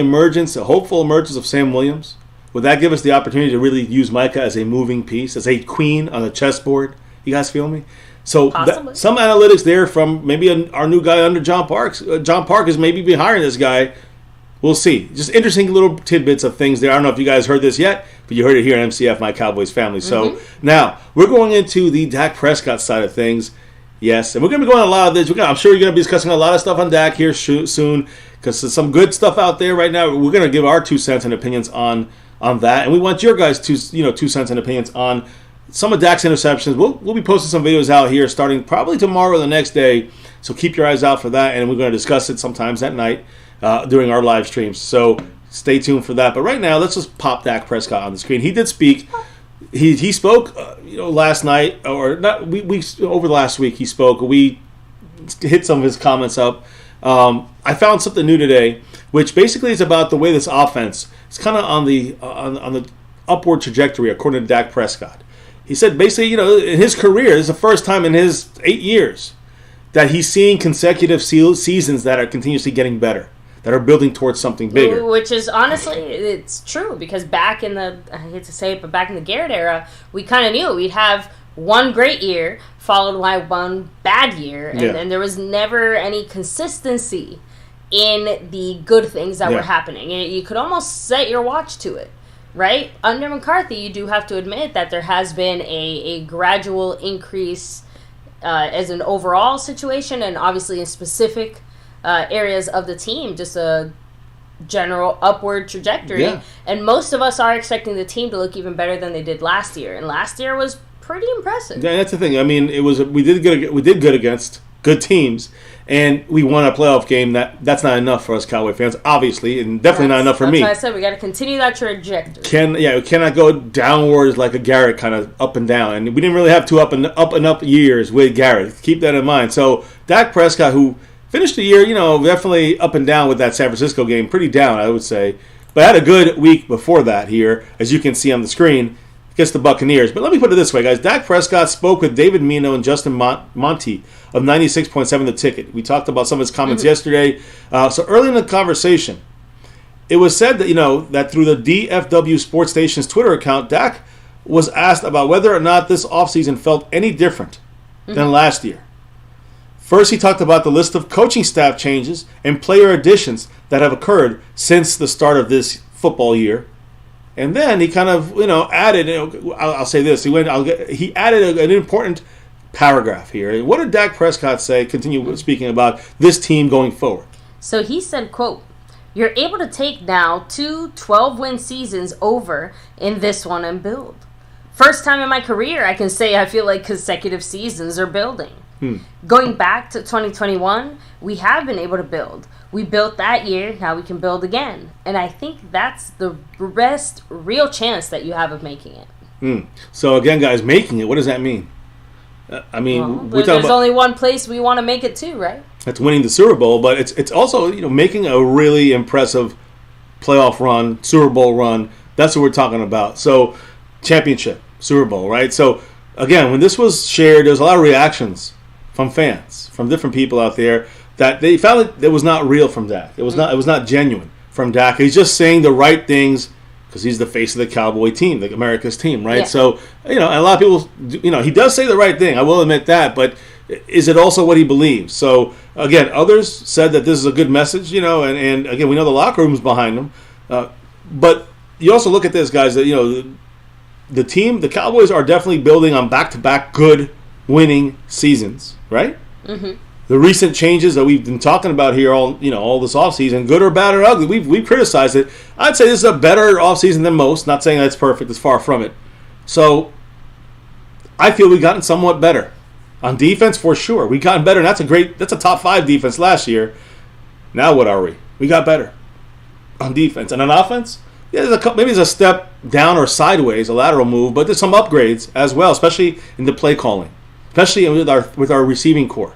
hopeful emergence of Sam Williams, would that give us the opportunity to really use Micah as a moving piece, as a queen on the chessboard? You guys feel me? So some analytics there from maybe our new guy under John Parks. John Park is maybe behind this guy. We'll see. Just interesting little tidbits of things there. I don't know if you guys heard this yet, but you heard it here on MCF, My Cowboys Family. So now we're going into the Dak Prescott side of things. Yes, and we're going to be going a lot of this. I'm sure you're going to be discussing a lot of stuff on Dak here soon because there's some good stuff out there right now. We're going to give our 2 cents and opinions on that, and we want your guys' 2 cents and opinions on some of Dak's interceptions. We'll be posting some videos out here starting probably tomorrow or the next day. So keep your eyes out for that, and we're going to discuss it sometimes at night. During our live streams. So stay tuned for that. But right now, let's just pop Dak Prescott on the screen. He did speak. He spoke, last night, or not over the last week he spoke. We hit some of his comments up. I found something new today, which basically is about the way this offense is kind of on the upward trajectory, according to Dak Prescott. He said basically, in his career, this is the first time in his 8 years that he's seeing consecutive seasons that are continuously getting better, that are building towards something bigger. Which is, honestly, it's true, because back in the, I hate to say it, but back in the Garrett era, we kind of knew we'd have one great year followed by one bad year, and there was never any consistency in the good things that were happening. And you could almost set your watch to it, right? Under McCarthy, you do have to admit that there has been a gradual increase as an overall situation, and obviously in specific areas of the team, just a general upward trajectory. Yeah. And most of us are expecting the team to look even better than they did last year. And last year was pretty impressive. Yeah, that's the thing. I mean, we did good against good teams, and we won a playoff game. That's not enough for us Cowboy fans, obviously, and definitely not enough for me. That's why I said we got to continue that trajectory. We cannot go downwards like a Garrett, kind of up and down. And we didn't really have 2 up and up years with Garrett. Keep that in mind. So Dak Prescott, who finished the year, definitely up and down with that San Francisco game. Pretty down, I would say. But had a good week before that here, as you can see on the screen, against the Buccaneers. But let me put it this way, guys. Dak Prescott spoke with David Mino and Justin Monty of 96.7 The Ticket. We talked about some of his comments yesterday. So early in the conversation, it was said that, that through the DFW Sports Station's Twitter account, Dak was asked about whether or not this offseason felt any different than last year. First, he talked about the list of coaching staff changes and player additions that have occurred since the start of this football year. And then he kind of, added, I'll say this, he added an important paragraph here. What did Dak Prescott say, continue speaking about this team going forward? So he said, quote, "You're able to take now 2 12-win seasons over in this one and build. First time in my career I can say I feel like consecutive seasons are building. Going back to 2021, we have been able to build. We built that year, now we can build again. And I think that's the best real chance that you have of making it." So again, guys, making it, what does that mean? There's only one place we want to make it to, right? That's winning the Super Bowl, but it's also making a really impressive playoff run, Super Bowl run. That's what we're talking about. So championship, Super Bowl, right? So again, when this was shared, there was a lot of reactions from fans, from different people out there, that they felt it was not real from Dak. It was not genuine from Dak. He's just saying the right things because he's the face of the Cowboy team, like America's team, right? Yeah. So, and a lot of people, he does say the right thing. I will admit that, but is it also what he believes? So, again, others said that this is a good message, and again, we know the locker room's behind him. But you also look at this, guys, that, the team, the Cowboys are definitely building on back-to-back good winning seasons, right? The recent changes that we've been talking about here all this offseason, good or bad or ugly, we've criticized it. I'd say this is a better offseason than most. Not saying that's perfect, it's far from it. So I feel we've gotten somewhat better. On defense, for sure. We've gotten better, and that's a top 5 defense last year. Now what are we? We got better on defense. And on offense, maybe there's a step down or sideways, a lateral move, but there's some upgrades as well, especially in the play calling, especially with our receiving core.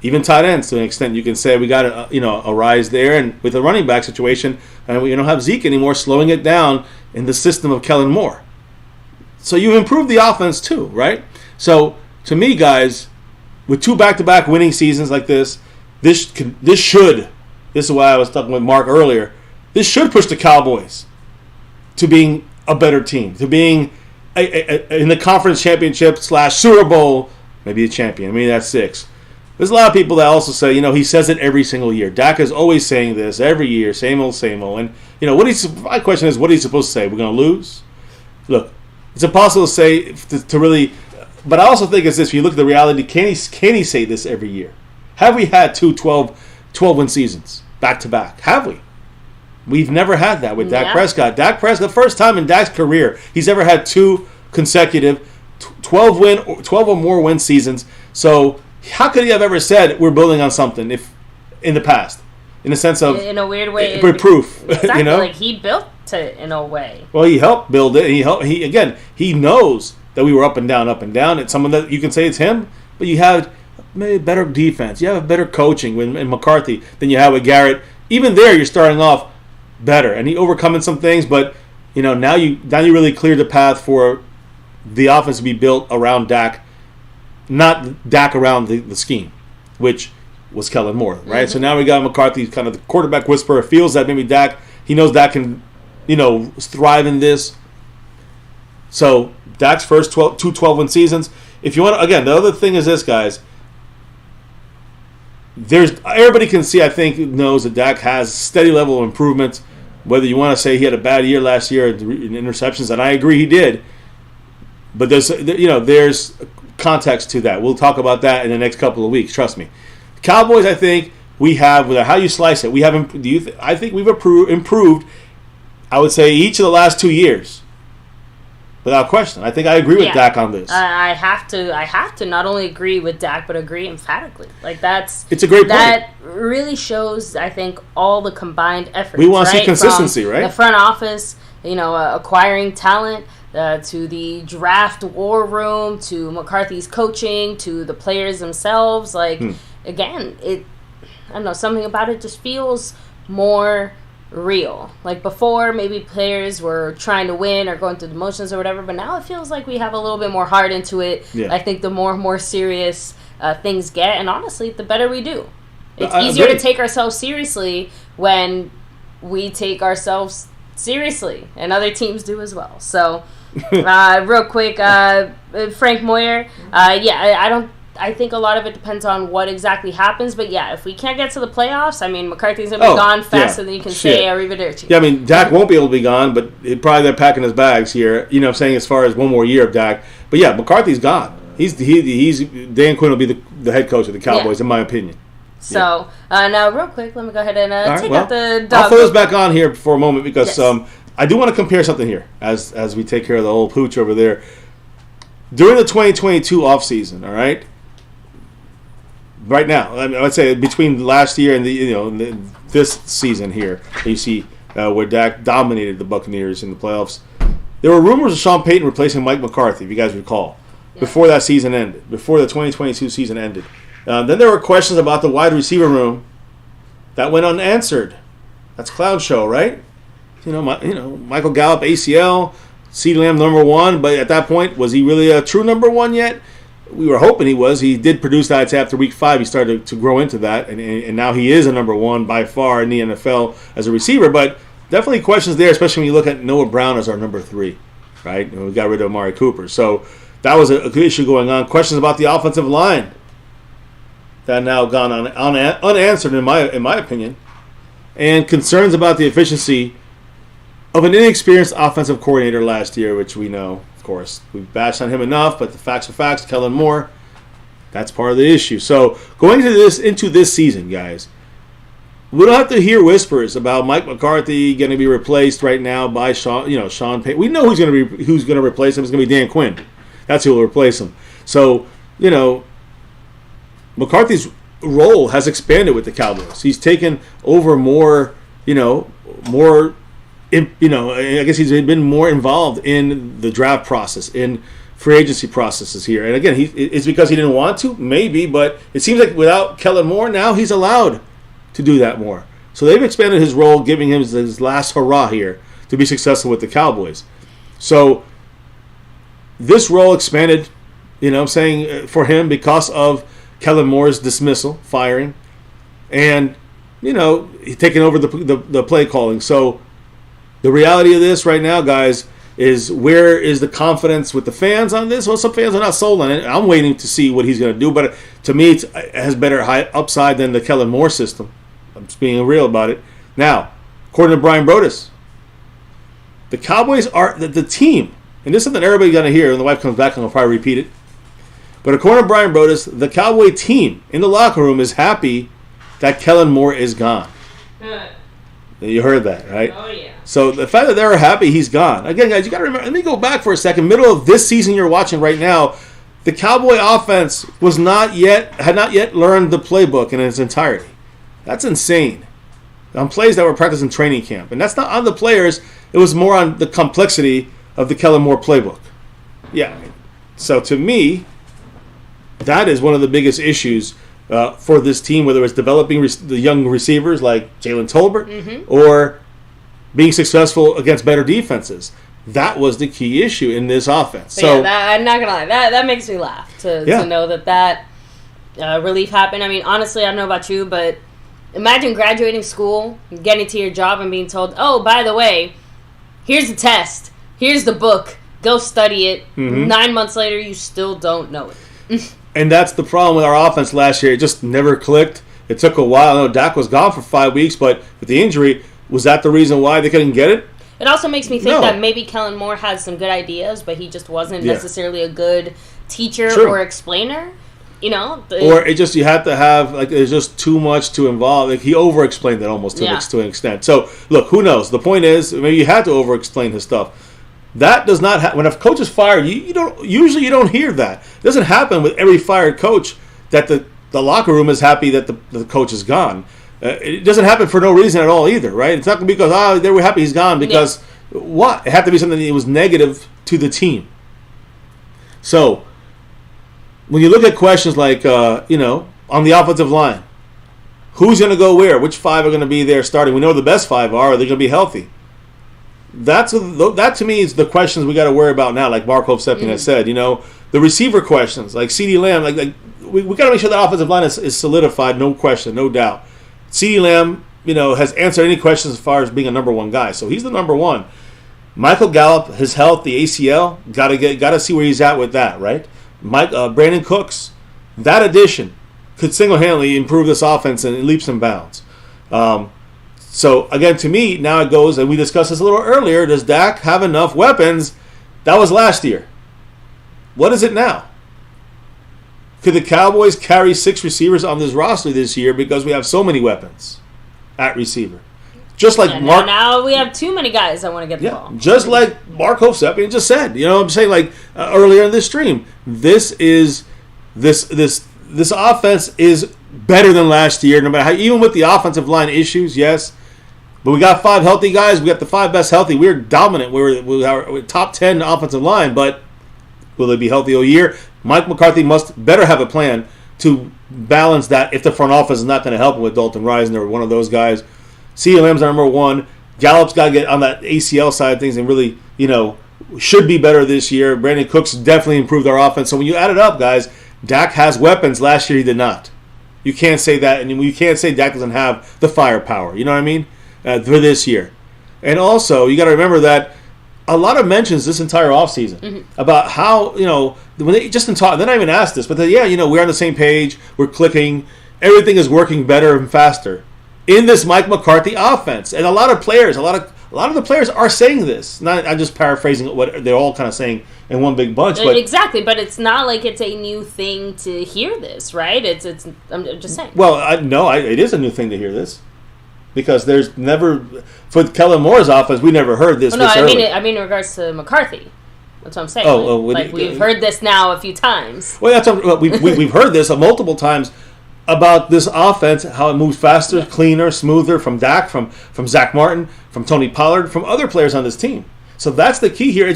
Even tight ends, to an extent, you can say we got a rise there, and with the running back situation, and we don't have Zeke anymore, slowing it down in the system of Kellen Moore. So you've improved the offense too, right? So to me, guys, with 2 back-to-back winning seasons like this is why I was talking with Mark earlier. This should push the Cowboys to being a better team, to being in the conference championship / Super Bowl, maybe a champion. Maybe that's 6. There's a lot of people that also say, he says it every single year. Dak is always saying this every year, same old, same old. And, my question is, what are you supposed to say? We're going to lose? Look, it's impossible to say, to really, but I also think it's this. If you look at the reality, can he say this every year? Have we had 2 12-win seasons back-to-back? Have we? We've never had that with Dak Prescott. Dak Prescott, the first time in Dak's career, he's ever had 2 consecutive 12 or more win seasons. So how could he have ever said we're building on something if in the past, in the sense of in a weird way, for proof? Exactly, like he built it in a way. Well, he helped build it. He knows that we were up and down. It's someone that you can say it's him, but you had maybe better defense. You have a better coaching in McCarthy than you have with Garrett. Even there, you're starting off better, and he overcoming some things. But now you really cleared the path for the offense to be built around Dak, not Dak around the scheme, which was Kellen Moore, right? Mm-hmm. So now we got McCarthy, kind of the quarterback whisperer, feels that maybe Dak, he knows Dak can, thrive in this. So Dak's first 2 12-win seasons. If you want, again, the other thing is this, guys. Everybody can see, I think, knows that Dak has steady level of improvement. Whether you want to say he had a bad year last year in interceptions, and I agree he did, but there's context to that. We'll talk about that in the next couple of weeks. Trust me. Cowboys, I think we have, how you slice it, we have. I think we've improved. I would say each of the last 2 years, without question. I think I agree with Dak on this. I have to not only agree with Dak, but agree emphatically. Like it's a great point. That really shows, I think, all the combined efforts. We want to see consistency, from right? The front office, acquiring talent, to the draft war room, to McCarthy's coaching, to the players themselves. Again, I don't know, something about it just feels more real. Like before, maybe players were trying to win or going through the motions or whatever, but now it feels like we have a little bit more heart into it. Yeah. I think the more and more serious things get, and honestly, the better we do. It's easier to take ourselves seriously when we take ourselves seriously, and other teams do as well. So, real quick, Frank Moyer, I think a lot of it depends on what exactly happens, but if we can't get to the playoffs, McCarthy's going to be gone faster than you can say arrivederci. Yeah, Dak won't be able to be gone, but they're packing his bags here, I'm saying, as far as one more year of Dak. But McCarthy's gone. He's Dan Quinn will be the head coach of the Cowboys, in my opinion. So, now real quick, let me go ahead and take out the dog. I'll throw this back on here for a moment because I do want to compare something here as we take care of the old pooch over there. During the 2022 offseason, all right? Right now, I'd say between last year and this season here, you see where Dak dominated the Buccaneers in the playoffs. There were rumors of Sean Payton replacing Mike McCarthy, if you guys recall, before that season ended, before the 2022 season ended. Then there were questions about the wide receiver room that went unanswered. That's Clown Show, right? Michael Gallup, ACL, CeeDee Lamb number 1, but at that point, was he really a true number 1 yet? We were hoping he was. He did produce that. After week 5, he started to grow into that, and now he is a number 1 by far in the NFL as a receiver. But definitely questions there, especially when you look at Noah Brown as our number 3, right? We got rid of Amari Cooper. So that was a good issue going on. Questions about the offensive line that now gone unanswered, in my opinion, and concerns about the efficiency of an inexperienced offensive coordinator last year, which we know. Of course, we've bashed on him enough, but the facts are facts. Kellen Moore, that's part of the issue. So going into this season, guys, we don't have to hear whispers about Mike McCarthy going to be replaced right now by Sean Payton. We know who's going to replace him. It's going to be Dan Quinn. That's who will replace him. So McCarthy's role has expanded with the Cowboys. He's taken over more. I guess he's been more involved in the draft process, in free agency processes here. And again, it's because he didn't want to, maybe, but it seems like without Kellen Moore, now he's allowed to do that more. So they've expanded his role, giving him his last hurrah here to be successful with the Cowboys. So this role expanded, I'm saying, for him because of Kellen Moore's dismissal, firing, and, he's taking over the play calling. So the reality of this right now, guys, is where is the confidence with the fans on this? Well, some fans are not sold on it. I'm waiting to see what he's going to do, but to me, it has better upside than the Kellen Moore system. I'm just being real about it. Now, according to Brian Broaddus, the Cowboys are the team, and this is something everybody's going to hear when the wife comes back, and I'll probably repeat it. But according to Brian Broaddus, the Cowboy team in the locker room is happy that Kellen Moore is gone. You heard that, right? Oh, yeah. So the fact that they're happy he's gone. Again, guys, you got to remember, let me go back for a second. Middle of this season you're watching right now, the Cowboy offense had not yet learned the playbook in its entirety. That's insane. On plays that were practiced in training camp. And that's not on the players. It was more on the complexity of the Kellen Moore playbook. Yeah. So to me, that is one of the biggest issues for this team, whether it's developing the young receivers like Jalen Tolbert or being successful against better defenses. That was the key issue in this offense. But so yeah, I'm not going to lie. That makes me laugh to know that relief happened. I mean, honestly, I don't know about you, but imagine graduating school, getting to your job, and being told, oh, by the way, here's the test. Here's the book. Go study it. 9 months later, you still don't know it. And that's the problem with our offense last year. It just never clicked. It took a while. I know Dak was gone for 5 weeks, but with the injury, was that the reason why they couldn't get it? It also makes me think that maybe Kellen Moore has some good ideas, but he just wasn't necessarily a good teacher or explainer. Or it just, you have to have, there's just too much to involve. He over-explained it almost to an extent. So, look, who knows? The point is, maybe you had to over-explain his stuff. That does not happen. When a coach is fired, you don't hear that. It doesn't happen with every fired coach that the locker room is happy that the coach is gone. It doesn't happen for no reason at all either, right? It's not going to be because, they were happy he's gone because what? It had to be something that was negative to the team. So, when you look at questions like, on the offensive line, who's going to go where? Which five are going to be there starting? We know the best five are. Are they going to be healthy? That to me is the questions we got to worry about now, like Mark Hovsepian has said. The receiver questions, like CeeDee Lamb, we got to make sure the offensive line is solidified, no question, no doubt. CeeDee Lamb, has answered any questions as far as being a number one guy, so he's the number one. Michael Gallup, his health, the ACL, got to see where he's at with that, right? Brandon Cooks, that addition could single-handedly improve this offense in leaps and bounds. So, again, to me, now it goes, and we discussed this a little earlier, does Dak have enough weapons? That was last year. What is it now? Could the Cowboys carry 6 receivers on this roster this year because we have so many weapons at receiver? Just like Mark. Now we have too many guys that want to get the ball. Just like Mark Hovsepian just said. I'm saying earlier in this stream, this offense is better than last year. No matter how, even with the offensive line issues, yes. But we got 5 healthy guys. We got the 5 best healthy. We're dominant. We're our top 10 offensive line. But will they be healthy all year? Mike McCarthy better have a plan to balance that if the front office is not going to help him with Dalton Risner or one of those guys. CeeDee Lamb's our number one. Gallup's got to get on that ACL side of things and really, should be better this year. Brandon Cooks definitely improved our offense. So when you add it up, guys, Dak has weapons. Last year he did not. You can't say that, and you can't say Dak doesn't have the firepower. You know what I mean? For this year. And also, you got to remember that a lot of mentions this entire offseason about how, when they just talk, they're not even asked this, but we're on the same page, we're clicking, everything is working better and faster in this Mike McCarthy offense. And a lot of the players are saying this. I'm just paraphrasing what they're all kind of saying in one big bunch. But exactly, but it's not like it's a new thing to hear this, right? I'm just saying. Well, it is a new thing to hear this. Because there's never, for Kellen Moore's offense, we never heard this. I mean in regards to McCarthy. That's what I'm saying. We've heard this now a few times. Well, we've heard this multiple times about this offense, how it moves faster, cleaner, smoother from Dak, from Zach Martin, from Tony Pollard, from other players on this team. So that's the key here.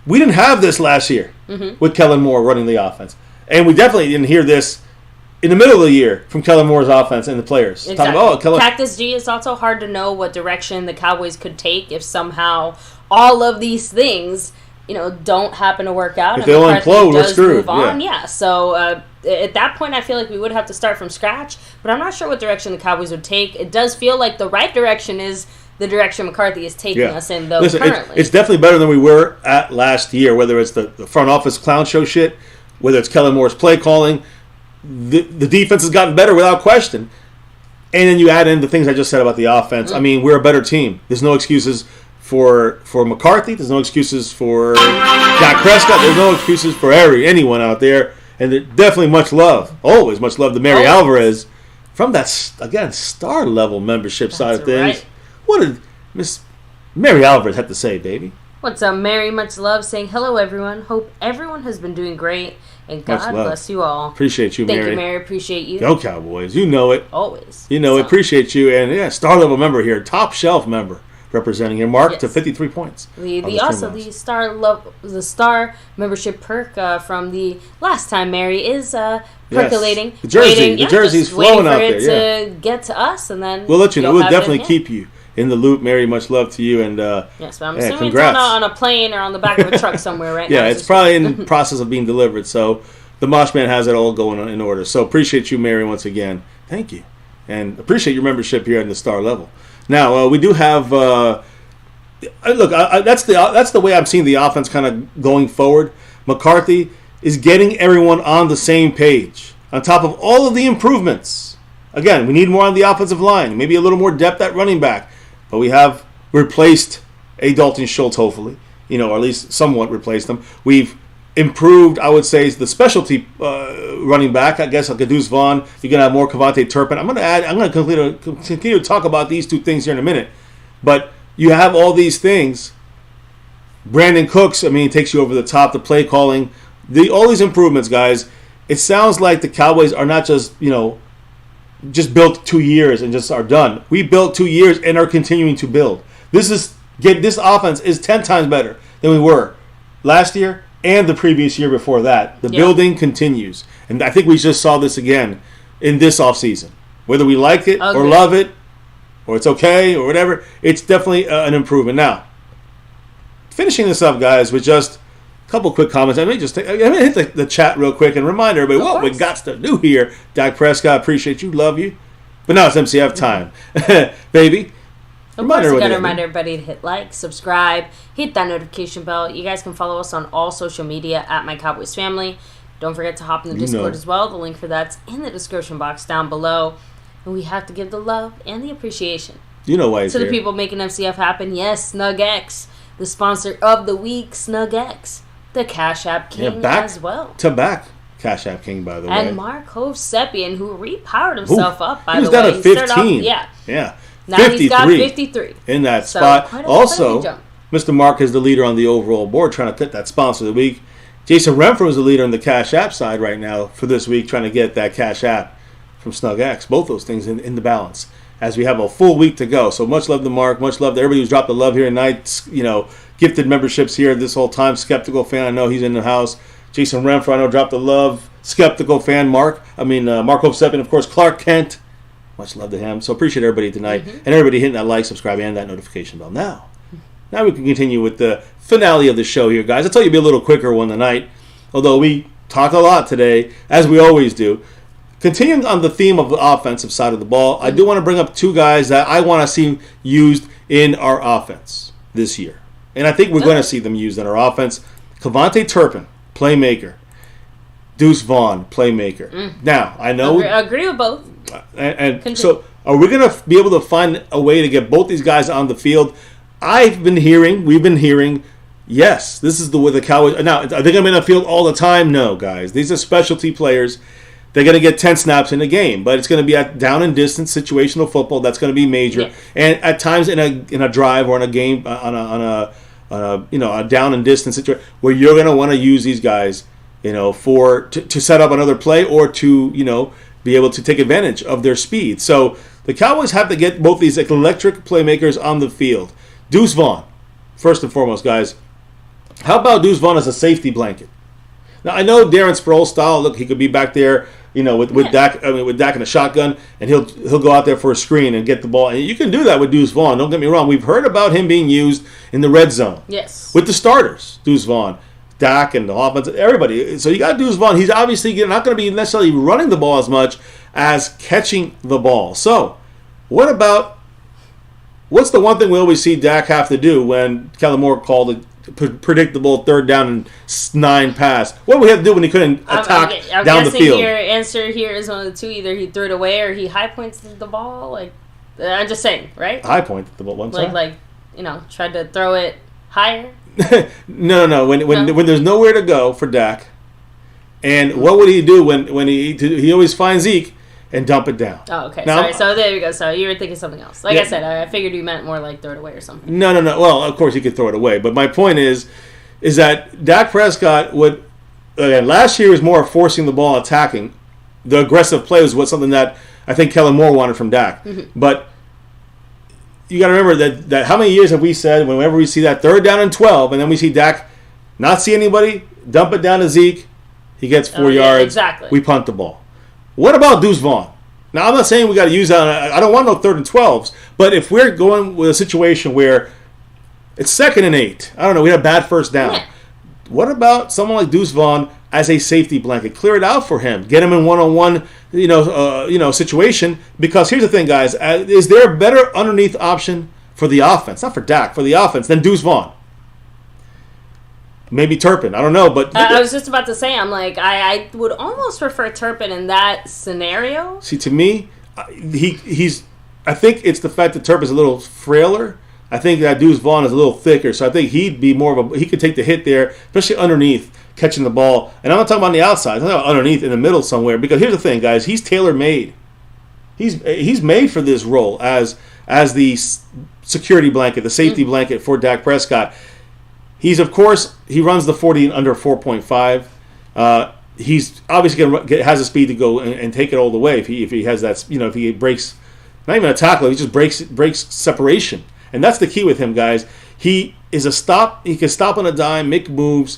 We didn't have this last year. with Kellen Moore running the offense. And we definitely didn't hear this in the middle of the year from Kellen Moore's offense and the players. Exactly. Talking about, Cactus G, it's also hard to know what direction the Cowboys could take if somehow all of these things, don't happen to work out. If they all implode, we're screwed. Move on. Yeah. So at that point, I feel like we would have to start from scratch. But I'm not sure what direction the Cowboys would take. It does feel like the right direction is the direction McCarthy is taking us in, though. Listen, currently, it's definitely better than we were at last year. Whether it's the front office clown show shit, whether it's Kellen Moore's play calling. The defense has gotten better without question. And then you add in the things I just said about the offense. I mean, we're a better team. There's no excuses for McCarthy. There's no excuses for Dak Prescott. There's no excuses for anyone out there. And definitely much love, always much love to Mary Alvarez from that, again, star-level membership side of things. Right. What did Miss Mary Alvarez have to say, baby? What's up, Mary? Much love. Saying hello, everyone. Hope everyone has been doing great. And God bless you all. Appreciate you, Mary. Thank you, Mary. Appreciate you. Go Cowboys. You know it. Always. You know it. Appreciate you. And star-level member here. Top shelf member representing here. Mark to 53 points. The star membership perk from the last time, Mary, is percolating. Yes. The jersey's flowing out there. To get to us, and then we'll let you know. We'll definitely keep you in the loop, Mary. Much love to you. And yes, but I'm assuming it's on a plane or on the back of a truck somewhere right now. Yeah, it's probably in the process of being delivered. So the Mosh Man has it all going on in order. So appreciate you, Mary, once again. Thank you. And appreciate your membership here in the star level. Now, we do have look, that's the way I'm seeing the offense kind of going forward. McCarthy is getting everyone on the same page. On top of all of the improvements. Again, we need more on the offensive line. Maybe a little more depth at running back. But we have replaced a Dalton Schultz, hopefully. Or at least somewhat replaced him. We've improved, I would say, the specialty running back. I guess like a DEUCE Vaughn. You're going to have more Turpin. I'm going to continue to talk about these two things here in a minute. But you have all these things. Brandon Cooks, takes you over the top. The play calling. All these improvements, guys. It sounds like the Cowboys are not just, just built 2 years and just are done. We built 2 years and are continuing to build. This offense is 10 times better than we were last year and the previous year before that. The building continues. And I think we just saw this again in this offseason. Whether we like it or love it or it's okay or whatever, it's definitely an improvement. Now, finishing this up, guys, with just couple quick comments. I'm going to hit the chat real quick and remind everybody what we got to do here. Dak Prescott, appreciate you, love you. But now it's MCF time, baby. Of course, you got to remind everybody to hit like, subscribe, hit that notification bell. You guys can follow us on all social media at MyCowboysFamily. Don't forget to hop in the Discord as well. The link for that's in the description box down below. And we have to give the love and the appreciation. You know why he's to here. The people making MCF happen. Yes, SnugX, the sponsor of the week, SnugX. The Cash App King as well. Back Cash App King, by the way. And Mark Hovsepian, who repowered himself up, by the way. He was down at 15. Yeah. Now 53 he's got 53. In that spot. Also, Mr. Mark is the leader on the overall board, trying to get that sponsor of the week. Jason Renfro is the leader on the Cash App side right now for this week, trying to get that Cash App from SnugX. Both those things in the balance as we have a full week to go. So much love to Mark. Much love to everybody who's dropped the love here tonight. Gifted memberships here this whole time. Skeptical fan, I know he's in the house. Jason Renfro, I know, dropped the love. Skeptical fan, Mark Hovsepian, of course, Clark Kent. Much love to him. So appreciate everybody tonight. And everybody hitting that like, subscribe, and that notification bell. Now we can continue with the finale of the show here, guys. I thought you'd be a little quicker one tonight. Although we talked a lot today, as we always do. Continuing on the theme of the offensive side of the ball, I do want to bring up two guys that I want to see used in our offense this year. And I think we're going to see them used in our offense. Turpin, playmaker. DEUCE Vaughn, playmaker. Now, I know... Agree with both. And so, are we going to be able to find a way to get both these guys on the field? We've been hearing, yes, this is the way the Cowboys... Now, are they going to be on the field all the time? No, guys. These are specialty players. They're going to get 10 snaps in a game, but it's going to be at down and distance situational football. That's going to be major, and at times in a drive or in a game on a down and distance situation where you're going to want to use these guys, to set up another play or to be able to take advantage of their speed. So the Cowboys have to get both these electric playmakers on the field. DEUCE Vaughn, first and foremost, guys. How about DEUCE Vaughn as a safety blanket? Now I know Darren Sproles style. Look, he could be back there, with Dak. I mean, with Dak in a shotgun, and he'll go out there for a screen and get the ball. And you can do that with Deuce Vaughn. Don't get me wrong. We've heard about him being used in the red zone. Yes. With the starters, Deuce Vaughn, Dak, and the offense, everybody. So you got Deuce Vaughn. He's obviously not going to be necessarily running the ball as much as catching the ball. So, what's the one thing we always see Dak have to do when Kellen Moore called a predictable 3rd down and 9 pass? What do we have to do when he couldn't attack down the field? Your answer here is one of the two. Either he threw it away or he high points the ball. Like, I'm just saying, right? High point the ball. One time. Tried to throw it higher. No. When there's nowhere to go for Dak, and what would he do when he always finds Zeke and dump it down? Oh, okay. Now, sorry. So there you go. So you were thinking something else. Like I said, I figured you meant more like throw it away or something. No. Well, of course he could throw it away, but my point is that Dak Prescott would. Again, last year was more forcing the ball, attacking. The aggressive play was something that I think Kellen Moore wanted from Dak, but. You got to remember that how many years have we said whenever we see that 3rd down and 12, and then we see Dak not see anybody, dump it down to Zeke, he gets 4 yards, exactly. We punt the ball. What about Deuce Vaughn? Now, I'm not saying we got to use that. I don't want no 3rd and 12s, but if we're going with a situation where it's 2nd and 8, I don't know, we had a bad 1st down. Yeah. What about someone like Deuce Vaughn as a safety blanket? Clear it out for him. Get him in one-on-one, situation. Because here's the thing, guys: is there a better underneath option for the offense, not for Dak, for the offense, than Deuce Vaughn? Maybe Turpin. I don't know, but I was just about to say, I'm like, I would almost prefer Turpin in that scenario. See, to me, he's. I think it's the fact that Turpin's a little frailer. I think that Deuce Vaughn is a little thicker, so I think he'd be more of he could take the hit there, especially underneath, catching the ball. And I'm not talking about on the outside, I'm talking about underneath in the middle somewhere. Because here's the thing, guys, he's tailor-made. He's made for this role as the security blanket, the safety blanket for Dak Prescott. He runs the 40 in under 4.5. He's obviously has the speed to go and take it all the way if he has that. If he breaks, not even a tackle, he just breaks separation. And that's the key with him, guys. He is a stop. He can stop on a dime, make moves.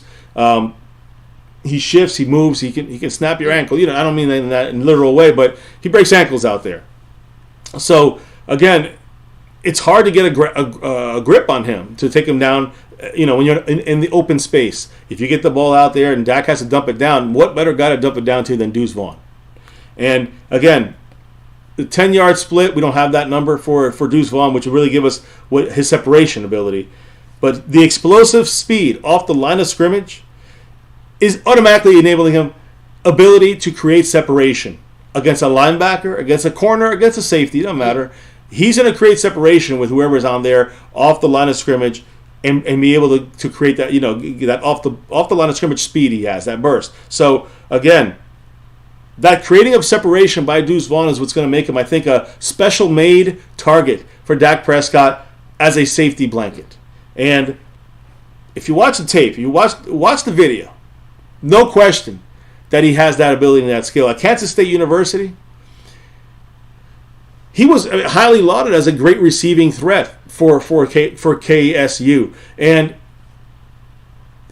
He shifts. He moves. He can snap your ankle. I don't mean that in that literal way, but he breaks ankles out there. So again, it's hard to get a grip on him to take him down. When you're in the open space, if you get the ball out there and Dak has to dump it down, what better guy to dump it down to than Deuce Vaughn? And again, the 10-yard split, we don't have that number for Deuce Vaughn, which would really give us his separation ability. But the explosive speed off the line of scrimmage is automatically enabling him ability to create separation against a linebacker, against a corner, against a safety. It doesn't matter. He's going to create separation with whoever's on there off the line of scrimmage and be able to create that, that off the line of scrimmage speed he has, that burst. So, again, that creating of separation by Deuce Vaughn is what's going to make him, I think, a special-made target for Dak Prescott as a safety blanket. And if you watch the tape, you watch the video, no question that he has that ability and that skill. At Kansas State University, he was highly lauded as a great receiving threat for KSU. And,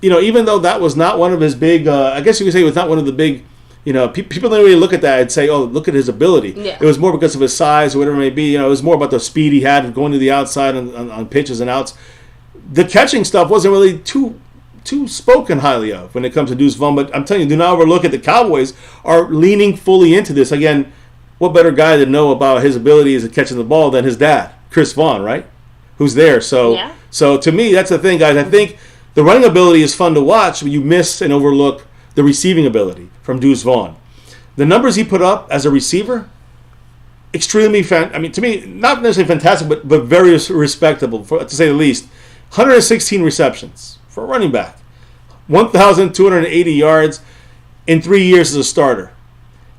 even though that was not one of his big, I guess you could say it was not one of the big, people didn't really look at that and say, oh, look at his ability. Yeah. It was more because of his size or whatever it may be. It was more about the speed he had going to the outside on pitches and outs. The catching stuff wasn't really too spoken highly of when it comes to Deuce Vaughn. But I'm telling you, do not overlook it. The Cowboys are leaning fully into this. Again, what better guy to know about his abilities at catching the ball than his dad, Chris Vaughn, right? Who's there. So to me, that's the thing, guys. I think the running ability is fun to watch, but you miss and overlook the receiving ability from Deuce Vaughn. The numbers he put up as a receiver, extremely to me, not necessarily fantastic, but very respectable, to say the least. 116 receptions for a running back. 1,280 yards in 3 years as a starter.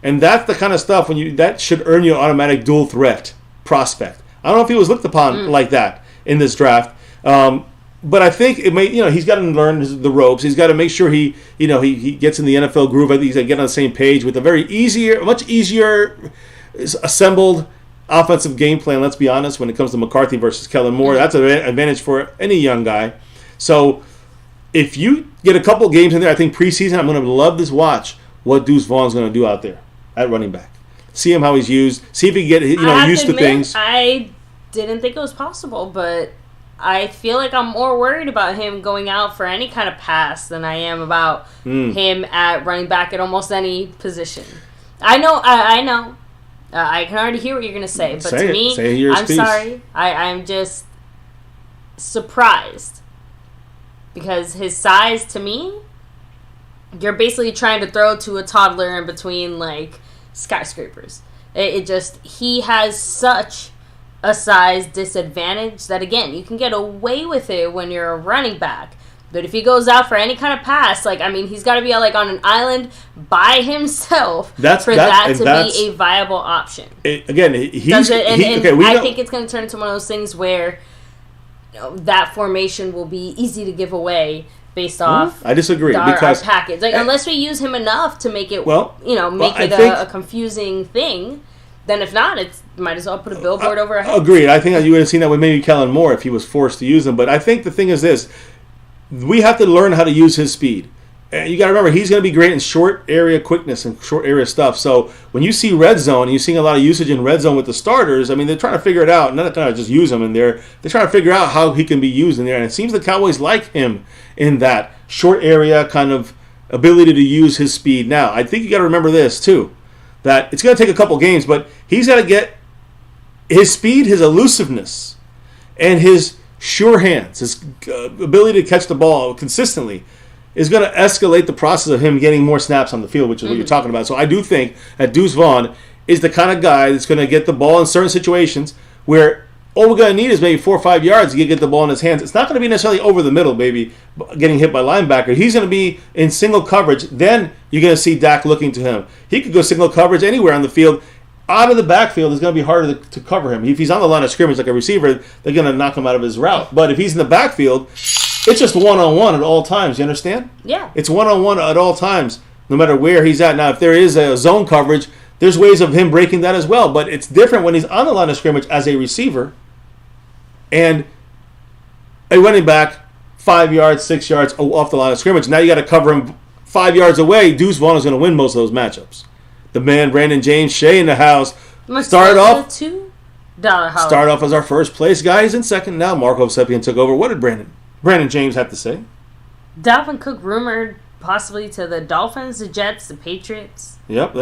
And that's the kind of stuff that should earn you an automatic dual threat prospect. I don't know if he was looked upon like that in this draft. But I think it may, he's got to learn the ropes. He's got to make sure he gets in the NFL groove. I think he's got to get on the same page with a much easier assembled offensive game plan. Let's be honest, when it comes to McCarthy versus Kellen Moore, that's an advantage for any young guy. So if you get a couple games in there. I think preseason, I'm going to love this watch what Deuce Vaughn's going to do out there at running back. See him how he's used. See if he can get used to things. I didn't think it was possible, but I feel like I'm more worried about him going out for any kind of pass than I am about him at running back at almost any position. I know. I can already hear what you're going to say, but to me, I'm sorry. I'm just surprised because his size, to me, you're basically trying to throw to a toddler in between like skyscrapers. He has such a size disadvantage that, again, you can get away with it when you're a running back. But if he goes out for any kind of pass, he's got to be on an island by himself that to be a viable option. I think it's going to turn into one of those things where that formation will be easy to give away based off. I disagree our because package. Unless we use him enough to make it, a confusing thing. Then if not, it might as well put a billboard over our heads. Agreed. I think you would have seen that with maybe Kellen Moore if he was forced to use him. But I think the thing is this. We have to learn how to use his speed. And you got to remember, he's going to be great in short area quickness and short area stuff. So when you see red zone, and you're seeing a lot of usage in red zone with the starters, they're trying to figure it out. Not trying to just use him in there. They're trying to figure out how he can be used in there. And it seems the Cowboys like him in that short area kind of ability to use his speed. Now, I think you got to remember this, too. That it's going to take a couple games, but he's got to get his speed, his elusiveness, and his sure hands, his ability to catch the ball consistently is going to escalate the process of him getting more snaps on the field, which is what you're talking about. So I do think that Deuce Vaughn is the kind of guy that's going to get the ball in certain situations where all we're going to need is maybe 4 or 5 yards to get the ball in his hands. It's not going to be necessarily over the middle, maybe getting hit by linebacker. He's going to be in single coverage. Then you're going to see Dak looking to him. He could go single coverage anywhere on the field. Out of the backfield, it's going to be harder to cover him. If he's on the line of scrimmage like a receiver, they're going to knock him out of his route. But if he's in the backfield, it's just one-on-one at all times. You understand? Yeah. It's one-on-one at all times, no matter where he's at. Now, if there is a zone coverage, there's ways of him breaking that as well. But it's different when he's on the line of scrimmage as a receiver and a running back 5 yards, 6 yards off the line of scrimmage. Now you got to cover him 5 yards away. Deuce Vaughn is going to win most of those matchups. The man, Brandon James Shea in the house. Started off as our first place guy. He's in second now. Marco Seppian took over. What did Brandon James have to say? Dalvin Cook rumored possibly to the Dolphins, the Jets, the Patriots. Yep.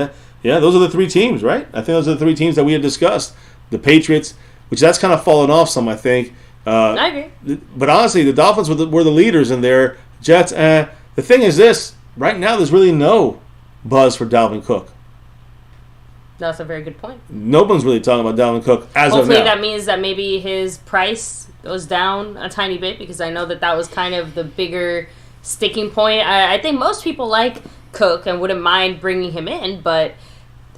Those are the three teams, right? I think those are the three teams that we had discussed. The Patriots, which that's kind of fallen off some, I think. I agree. But honestly, the Dolphins were the leaders in there. Jets, the thing is this. Right now, there's really no buzz for Dalvin Cook. That's a very good point. No one's really talking about Dalvin Cook as of now. Hopefully that means that maybe his price goes down a tiny bit because I know that was kind of the bigger sticking point. I think most people like Cook and wouldn't mind bringing him in, but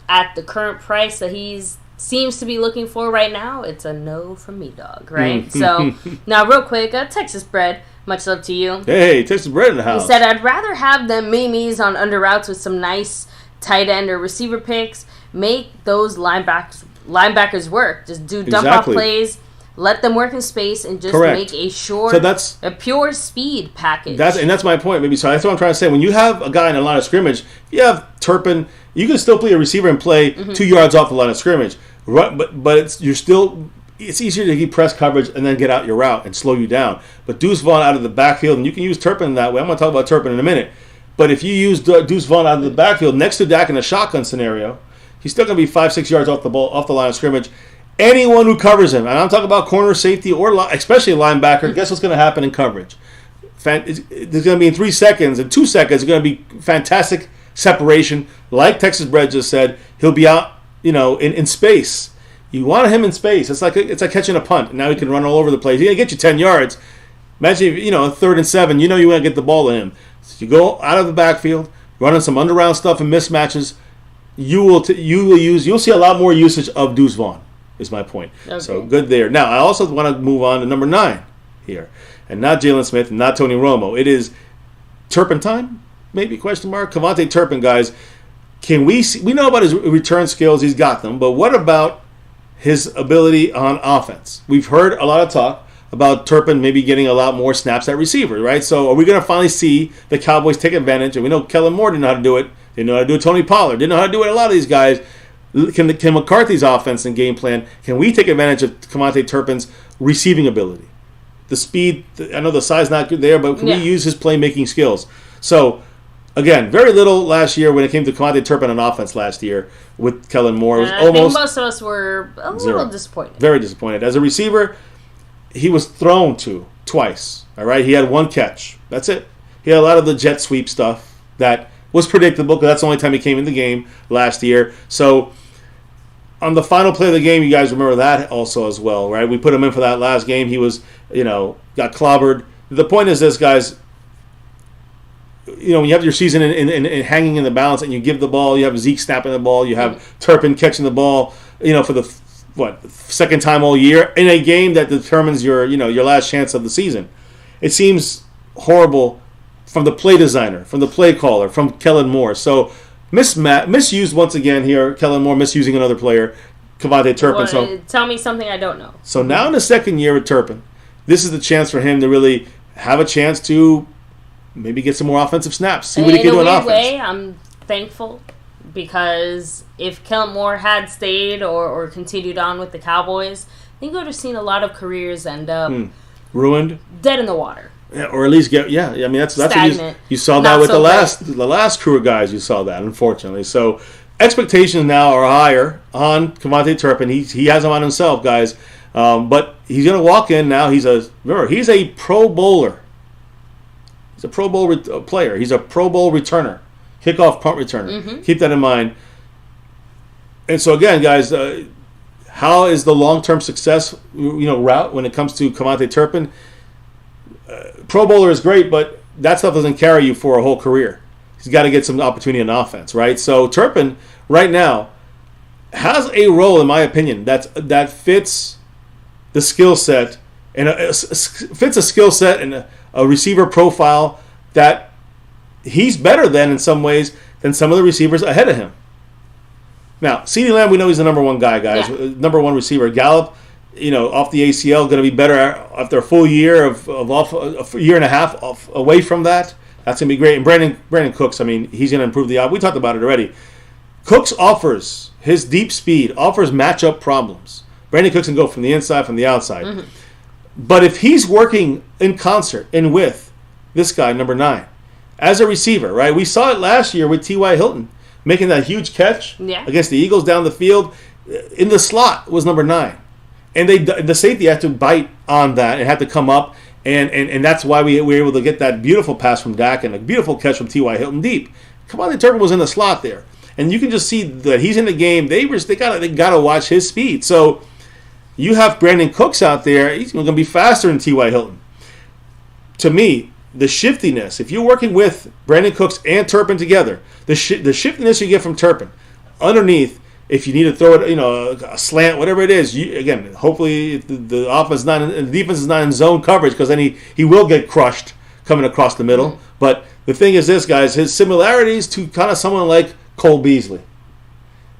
at the current price that he's seems to be looking for right now, it's a no from me, dog, right? So, now real quick, Texas Bread, much love to you. Hey, Texas Bread in the house. He said, I'd rather have them meme-me's on under routes with some nice tight end or receiver picks. Make those linebackers work. Just do dump-off plays. Let them work in space and just make a short, a pure speed package. That's my point, maybe. So that's what I'm trying to say. When you have a guy in a line of scrimmage, if you have Turpin, you can still play a receiver and play 2 yards off the line of scrimmage. But it's easier to keep press coverage and then get out your route and slow you down. But Deuce Vaughn out of the backfield, and you can use Turpin that way. I'm going to talk about Turpin in a minute. But if you use Deuce Vaughn out of the backfield next to Dak in a shotgun scenario, he's still going to be 5-6 yards off the line of scrimmage. Anyone who covers him, and I'm talking about corner, safety, or especially linebacker, guess what's going to happen in coverage? There's going to be in 3 seconds, in 2 seconds, it's going to be fantastic separation. Like Texas Bread just said, he'll be out, in space. You want him in space. It's like catching a punt. Now he can run all over the place. He's going to get you 10 yards. Imagine if, 3rd and 7, you want to get the ball to him. So you go out of the backfield, running some underround stuff and mismatches. You'll see a lot more usage of Deuce Vaughn. Is my point. Okay. So good there. Now I also want to move on to number 9 here, and not Jalen Smith, and not Tony Romo. It is Turpin time, maybe ? Kevontae Turpin, guys. Can we see? We know about his return skills. He's got them, but what about his ability on offense? We've heard a lot of talk about Turpin maybe getting a lot more snaps at receiver, right? So are we going to finally see the Cowboys take advantage? And we know Kellen Moore didn't know how to do it. Didn't know how to do it. Tony Pollard didn't know how to do it. A lot of these guys. Can McCarthy's offense and game plan, can we take advantage of Cavante Turpin's receiving ability? The speed, I know the size not good there, but can we use his playmaking skills? So, again, very little last year when it came to Cavante Turpin on offense last year with Kellen Moore. It was I think most of us were a little disappointed. Very disappointed. As a receiver, he was thrown to twice. All right, he had one catch. That's it. He had a lot of the jet sweep stuff that was predictable because that's the only time he came in the game last year. So, on the final play of the game, you guys remember that also as well, right? We put him in for that last game. He was, got clobbered. The point is this, guys. When you have your season in hanging in the balance and you give the ball, you have Zeke snapping the ball, you have Turpin catching the ball, for the second time all year in a game that determines your last chance of the season. It seems horrible from the play designer, from the play caller, from Kellen Moore. So misused once again here. Kellen Moore misusing another player, Cavante Turpin. So tell me something I don't know. So now in the second year with Turpin, this is the chance for him to really have a chance to maybe get some more offensive snaps. See what he can do on offense. In a weird way, I'm thankful because if Kellen Moore had stayed or continued on with the Cowboys, I think we would have seen a lot of careers end up ruined, dead in the water. Yeah, or at least that's stagnant. What you saw that with the last crew of guys. You saw that, unfortunately. So expectations now are higher on Cavante Turpin. He has them on himself, guys. But he's going to walk in now. He's a Pro Bowler. He's a Pro Bowl player. He's a Pro Bowl returner, kickoff punt returner. Mm-hmm. Keep that in mind. And so again, guys, how is the long-term success route when it comes to Cavante Turpin? Pro Bowler is great, but that stuff doesn't carry you for a whole career. He's got to get some opportunity in offense, right? So Turpin, right now, has a role, in my opinion, that fits the skill set and fits a skill set and a receiver profile that he's better than in some ways than some of the receivers ahead of him. Now, CeeDee Lamb, we know he's the number one guy, guys. Yeah. Number one receiver. Gallup, off the ACL, going to be better after a full year of off, a year and a half away from that. That's going to be great. And Brandon Cooks, he's going to improve the. We talked about it already. Cooks offers his deep speed, offers matchup problems. Brandon Cooks can go from the inside, from the outside. Mm-hmm. But if he's working in concert and with this guy, number 9, as a receiver, right? We saw it last year with T.Y. Hilton making that huge catch against the Eagles down the field. In the slot was number 9. And the safety had to bite on that and had to come up. And that's why we were able to get that beautiful pass from Dak and a beautiful catch from T.Y. Hilton deep. Cavante Turpin was in the slot there. And you can just see that he's in the game. They got to watch his speed. So you have Brandon Cooks out there. He's going to be faster than T.Y. Hilton. To me, the shiftiness, if you're working with Brandon Cooks and Turpin together, the shiftiness you get from Turpin underneath, if you need to throw it, a slant, whatever it is, hopefully the offense the defense is not in zone coverage because then he will get crushed coming across the middle. Mm-hmm. But the thing is this, guys, his similarities to kind of someone like Cole Beasley.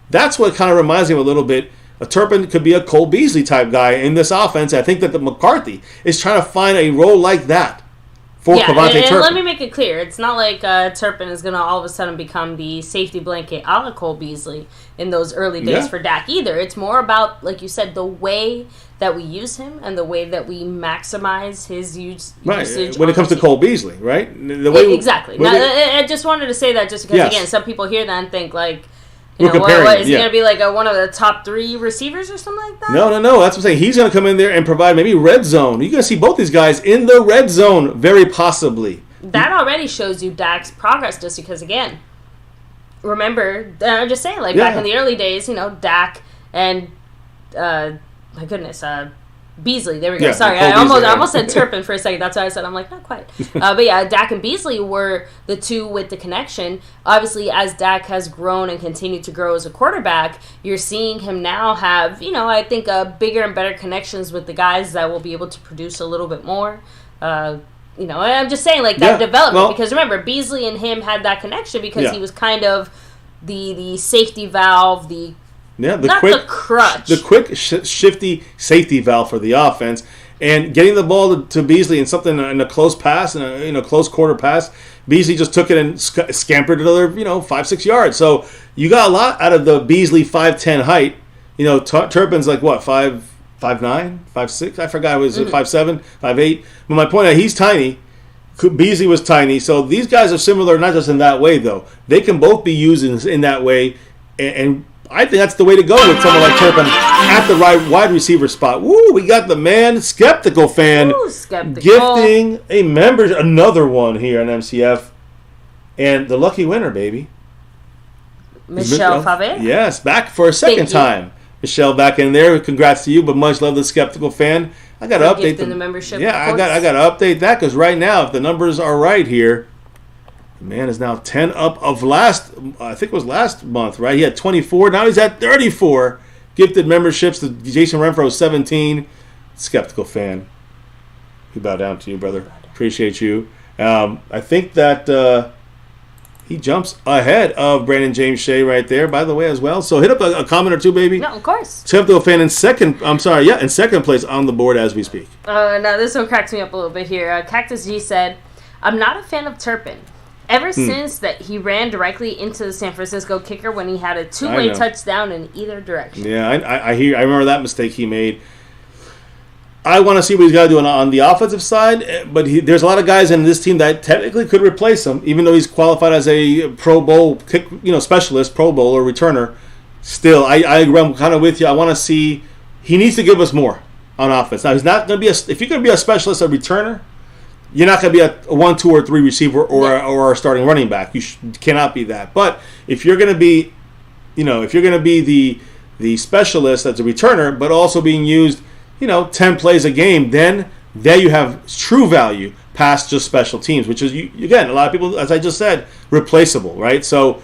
That's what kind of reminds me a little bit. A Turpin could be a Cole Beasley type guy in this offense. I think that the McCarthy is trying to find a role like that for Cavante Turpin. Let me make it clear. It's not like Turpin is going to all of a sudden become the safety blanket a la Cole Beasley in those early days for Dak either. It's more about, like you said, the way that we use him and the way that we maximize his usage. When it comes to Cole Beasley, right? Exactly. I just wanted to say that just because, again, some people hear that and think, like, is he going to be like one of the top 3 receivers or something like that? No. That's what I'm saying. He's going to come in there and provide maybe red zone. You're going to see both these guys in the red zone, very possibly. That already shows you Dak's progress, just because, again, remember, I'm just saying, back in the early days, Dak and, my goodness, Beasley. There we go. Sorry, I almost said Turpin for a second. That's why I said I'm like, not quite. But yeah, Dak and Beasley were the two with the connection. Obviously, as Dak has grown and continued to grow as a quarterback, you're seeing him now have, I think, bigger and better connections with the guys that will be able to produce a little bit more. I'm just saying, that development. Because remember, Beasley and him had that connection because he was kind of the safety valve, the quick, shifty safety valve for the offense. And getting the ball to Beasley in something in a close pass, in a close quarter pass, Beasley just took it and scampered another 5-6 yards. So you got a lot out of the Beasley 5'10" height. Turpin's like what 5'9", 5'6"? I forgot, was it 5'7", 5'8"? But my point is, he's tiny. Beasley was tiny. So these guys are similar, not just in that way though. They can both be used in that way, and I think that's the way to go with someone like Turpin at the right wide receiver spot. Woo, we got the man, Skeptical Fan, gifting a member, another one here on MCF. And the lucky winner, baby. Michelle Favre? Yes, back for a second time. Michelle back in there. Congrats to you, but much love to the Skeptical Fan. I got to update the membership. Yeah, I got to update that because right now, if the numbers are right here, the man is now 10 up of last month, right? He had 24. Now he's at 34 gifted memberships. To Jason Renfro, 17. Skeptical Fan. We bow down to you, brother. Appreciate you. I think that he jumps ahead of Brandon James Shea right there, by the way, as well. So hit up a comment or two, baby. No, of course. Skeptical Fan in second place on the board as we speak. Now this one cracks me up a little bit here. Cactus G said, I'm not a fan of Turpin. Ever since that he ran directly into the San Francisco kicker when he had a two-way touchdown in either direction. Yeah, I remember that mistake he made. I want to see what he's got to do on the offensive side, but there's a lot of guys in this team that technically could replace him, even though he's qualified as a Pro Bowl kick, specialist, Pro Bowl or returner. Still, I'm kind of with you. I want to see he needs to give us more on offense. Now he's not going to be if you're going to be a specialist, a returner. You're not going to be a 1, 2, or 3 receiver or a starting running back. You cannot be that. But if you're going to be, the specialist as a returner, but also being used, 10 plays a game, then there you have true value past just special teams, which is, again, a lot of people, as I just said, replaceable, right? So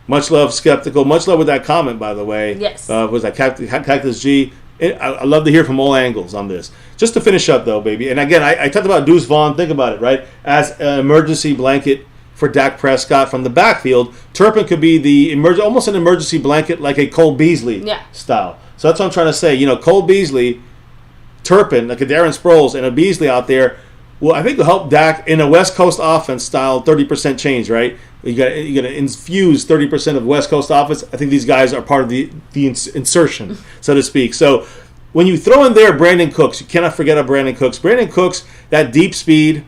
much love, Skeptical. Much love with that comment, by the way. Yes. Was that Cactus G? I love to hear from all angles on this. Just to finish up, though, baby. And again, I talked about Deuce Vaughn. Think about it, right? As an emergency blanket for Dak Prescott from the backfield, Turpin could be almost an emergency blanket like a Cole Beasley style. So that's what I'm trying to say. Cole Beasley, Turpin, like a Darren Sproles, and a Beasley out there, I think will help Dak in a West Coast offense style 30% change, right? You got to infuse 30% of West Coast offense. I think these guys are part of the insertion, so to speak. So when you throw in there Brandon Cooks, you cannot forget about Brandon Cooks. Brandon Cooks, that deep speed,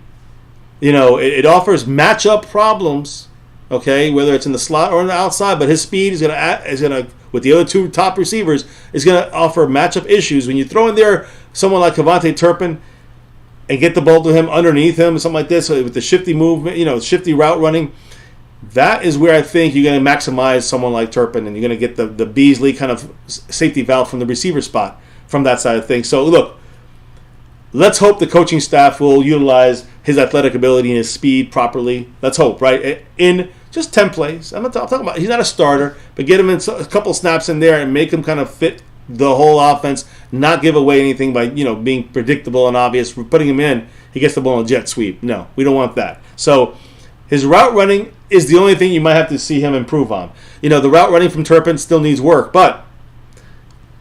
it offers matchup problems, okay, whether it's in the slot or on the outside, but his speed is going to with the other two top receivers, is going to offer matchup issues. When you throw in there someone like Kevontae Turpin and get the ball to him underneath him, something like this, with the shifty movement, shifty route running, that is where I think you're going to maximize someone like Turpin, and you're going to get the Beasley kind of safety valve from the receiver spot from that side of things. So, look, let's hope the coaching staff will utilize his athletic ability and his speed properly. Let's hope, right? In just 10 plays. I'm talking about, he's not a starter, but get him in a couple snaps in there and make him kind of fit the whole offense, not give away anything by, being predictable and obvious. We're putting him in, he gets the ball in a jet sweep. No, we don't want that. So, his route running is the only thing you might have to see him improve on. The route running from Turpin still needs work, but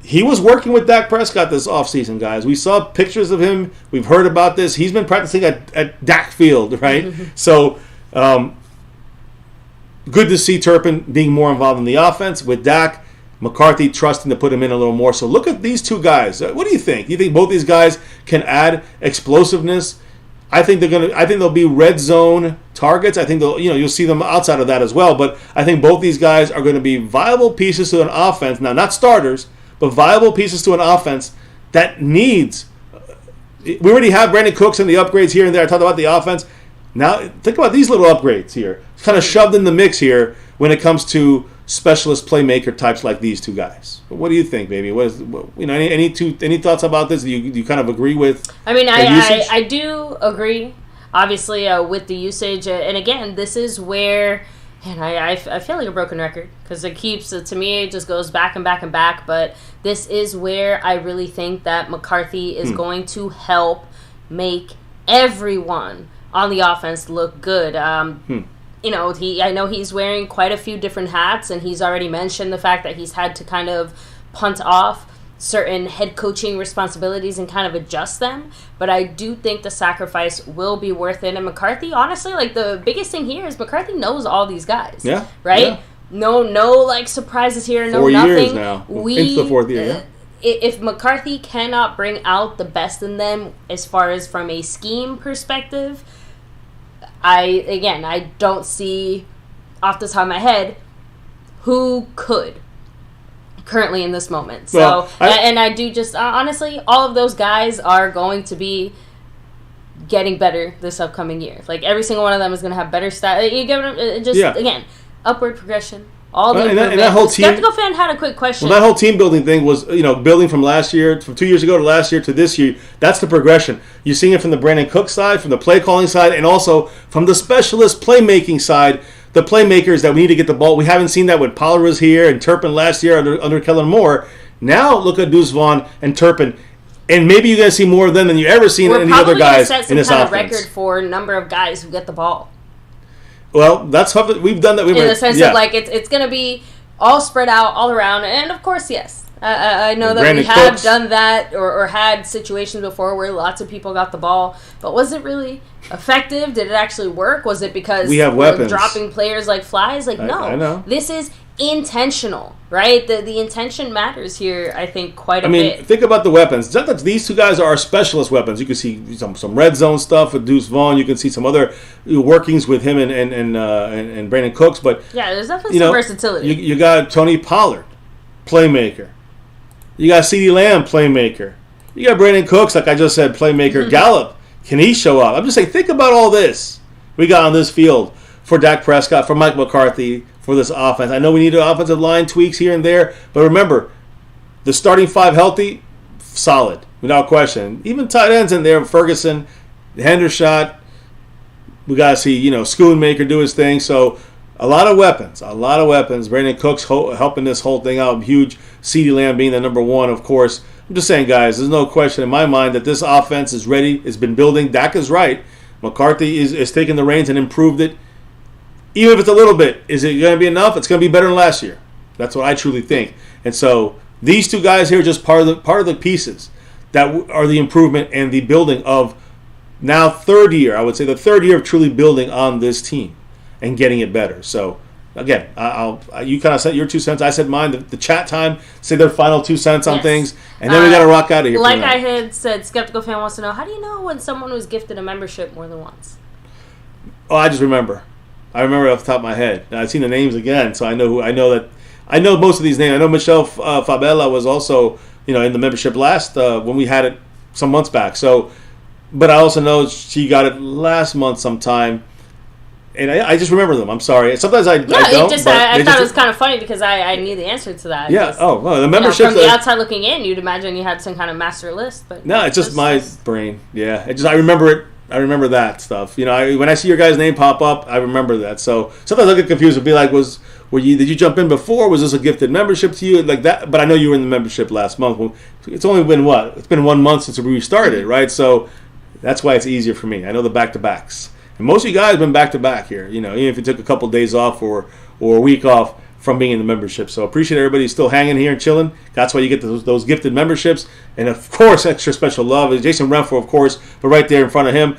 he was working with Dak Prescott this offseason, guys. We saw pictures of him. We've heard about this. He's been practicing at Dak Field, right? So, good to see Turpin being more involved in the offense with Dak. McCarthy trusting to put him in a little more. So look at these two guys. What do you think? Do you think both these guys can add explosiveness? I think they'll be red zone targets. I think you'll see them outside of that as well. But I think both these guys are going to be viable pieces to an offense. Now, not starters, but viable pieces to an offense that needs. We already have Brandon Cooks and the upgrades here and there. I talked about the offense. Now, think about these little upgrades here. It's kind of shoved in the mix here when it comes to specialist playmaker types like these two guys. What do you think, baby? Any thoughts about this? Do you kind of agree with? I mean, I do agree, obviously, with the usage. And again, this is where, and I feel like a broken record because it keeps, to me, it just goes back and back and back. But this is where I really think that McCarthy is going to help make everyone on the offense look good. I know he's wearing quite a few different hats, and he's already mentioned the fact that he's had to kind of punt off certain head coaching responsibilities and kind of adjust them. But I do think the sacrifice will be worth it. And McCarthy, honestly, like the biggest thing here is McCarthy knows all these guys. Yeah. Right? Yeah. No, like surprises here. No, 4 nothing. years now. Into the 4th year. If McCarthy cannot bring out the best in them as far as from a scheme perspective, I don't see off the top of my head who could currently in this moment. So, I do just honestly, all of those guys are going to be getting better this upcoming year. Like every single one of them is going to have better stats. You get again, upward progression. All the and that whole team. Skeptical fan had a quick question. Well, that whole team building thing was, building from last year, from 2 years ago to last year to this year. That's the progression. You're seeing it from the Brandon Cook side, from the play calling side, and also from the specialist playmaking side. The playmakers that we need to get the ball. We haven't seen that when Pollard was here and Turpin last year under Kellen Moore. Now look at DEUCE Vaughn and Turpin, and maybe you're going to see more of them than you ever seen in the other guys in this offense. We're probably going to set some kind of record for number of guys who get the ball. Well, that's how we've done that. In the sense of like it's going to be all spread out all around, and of course, yes. I know that we have done that or had situations before where lots of people got the ball, but was it really effective? Did it actually work? Was it because we have weapons dropping players like flies? Like, no. I know. This is intentional, right? The intention matters here, I think, quite a bit. Think about the weapons. These two guys are our specialist weapons. You can see some red zone stuff with DEUCE Vaughn. You can see some other workings with him and Brandon Cooks. But yeah, there's definitely some versatility. You got Tony Pollard, playmaker. You got CeeDee Lamb, playmaker. You got Brandon Cooks, like I just said, playmaker. Gallup, can he show up? I'm just saying, think about all this we got on this field for Dak Prescott, for Mike McCarthy, for this offense. I know we need offensive line tweaks here and there, but remember, the starting 5 healthy, solid, without question. Even tight ends in there, Ferguson, Hendershot. We got to see, Schoonmaker do his thing. So a lot of weapons. Brandon Cooks helping this whole thing out. Huge. CeeDee Lamb being the number 1, of course. I'm just saying, guys, there's no question in my mind that this offense is ready. It's been building. Dak is right. McCarthy is taking the reins and improved it. Even if it's a little bit, is it going to be enough? It's going to be better than last year. That's what I truly think. And so these two guys here are just part of the pieces that are the improvement and the building of now third year. I would say the third year of truly building on this team and getting it better. So again, you kind of said your 2 cents. I said mine. The chat time, say their final 2 cents on things, and then we got to rock out of here. Like I had said, Skeptical Fan wants to know, how do you know when someone was gifted a membership more than once? Oh, I just remember. I remember off the top of my head. Now, I've seen the names again, so I know most of these names. I know Michelle Fabella was also, in the membership last when we had it some months back. So, but I also know she got it last month sometime, and I just remember them. I'm sorry. Sometimes I don't. I thought it was kind of funny because I knew the answer to that. Yeah. The membership. From the outside looking in, you'd imagine you had some kind of master list, but no, it's just my brain. Yeah, I remember it. I remember that stuff. When I see your guy's name pop up, I remember that. So sometimes I get confused and be like, did you jump in before? Was this a gifted membership to you? Like that? But I know you were in the membership last month. Well, it's only been what? It's been 1 month since we restarted, right? So that's why it's easier for me. I know the back-to-backs. And most of you guys have been back-to-back here. Even if you took a couple days off or a week off from being in the membership. So appreciate everybody still hanging here and chilling. That's why you get those gifted memberships. And of course, extra special love is Jason Renfro, of course, but right there in front of him,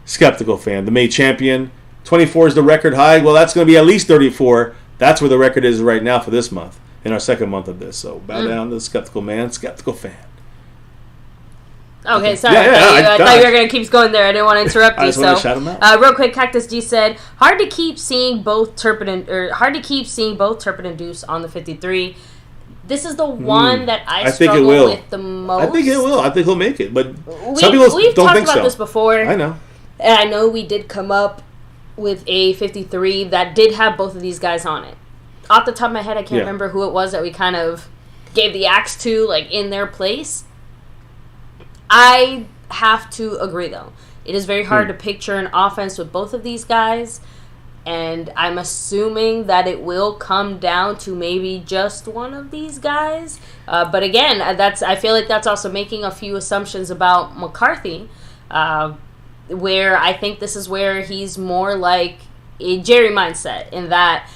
Skeptical Fan, the May champion. 24 is the record high. Well, that's going to be at least 34. That's where the record is right now for this month, in our second month of this. So bow down to the Skeptical Man, Skeptical Fan. Okay, sorry. I thought you were going to keep going there. I didn't want to interrupt you. I just want to shout him out. Real quick, Cactus G said, hard to keep seeing both Turpin and DEUCE on the 53. This is the one that I struggle with the most. I think it will. I think he'll make it. But some people don't think so. We've talked about this before. I know. And I know we did come up with a 53 that did have both of these guys on it. Off the top of my head, I can't remember who it was that we kind of gave the axe to, like, in their place. I have to agree, though. It is very hard to picture an offense with both of these guys, and I'm assuming that it will come down to maybe just one of these guys. But again, I feel like that's also making a few assumptions about McCarthy, where I think this is where he's more like a Jerry mindset, in that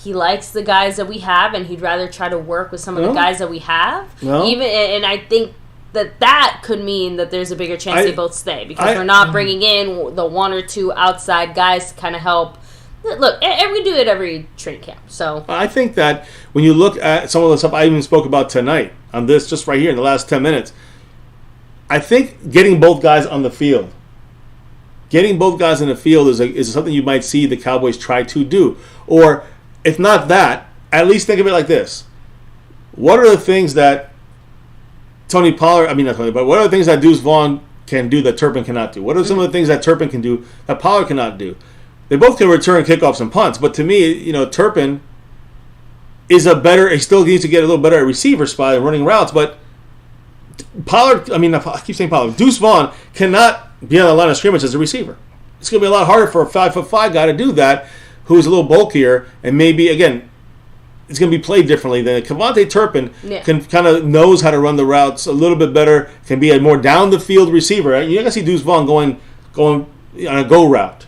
he likes the guys that we have, and he'd rather try to work with some of the guys that we have. No. And I think that could mean that there's a bigger chance they both stay, because we're not bringing in the one or two outside guys to kind of help. Look, we do it every training camp. So I think that when you look at some of the stuff I even spoke about tonight on this, just right here in the last 10 minutes, I think getting both guys on the field, is something you might see the Cowboys try to do. Or if not that, at least think of it like this: what are the things that what are the things that Deuce Vaughn can do that Turpin cannot do? What are some of the things that Turpin can do that Pollard cannot do? They both can return kickoffs and punts, but to me, Turpin is he still needs to get a little better at receiver spot and running routes, but Pollard, I keep saying Pollard, Deuce Vaughn cannot be on the line of scrimmage as a receiver. It's going to be a lot harder for a 5'5" guy to do that, who's a little bulkier, and maybe, again, it's going to be played differently than Kevontae Turpin can kind of knows how to run the routes a little bit better, can be a more down-the-field receiver. You're going to see Deuce Vaughn going on a go route.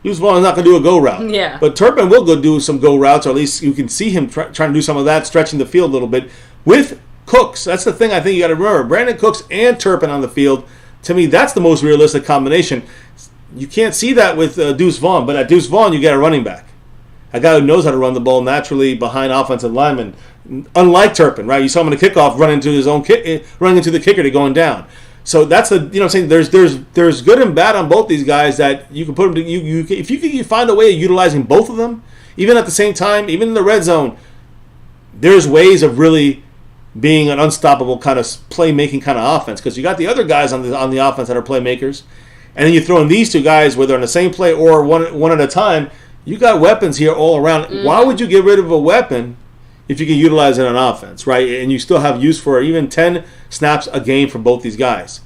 Deuce Vaughn is not going to do a go route. Yeah. But Turpin will go do some go routes, or at least you can see him trying to do some of that, stretching the field a little bit. With Cooks, that's the thing I think you got to remember. Brandon Cooks and Turpin on the field, to me, that's the most realistic combination. You can't see that with Deuce Vaughn, but at Deuce Vaughn, you get a running back. A guy who knows how to run the ball naturally behind offensive linemen. Unlike Turpin, right? You saw him in the kickoff running into the kicker to going down. So that's I'm saying there's good and bad on both these guys that you can put them to, if you can find a way of utilizing both of them, even at the same time, even in the red zone, there's ways of really being an unstoppable kind of playmaking kind of offense, because you got the other guys on the offense that are playmakers, and then you throw in these two guys, whether on the same play or one at a time. You got weapons here all around. Mm-hmm. Why would you get rid of a weapon if you can utilize it on offense, right? And you still have use for even 10 snaps a game for both these guys.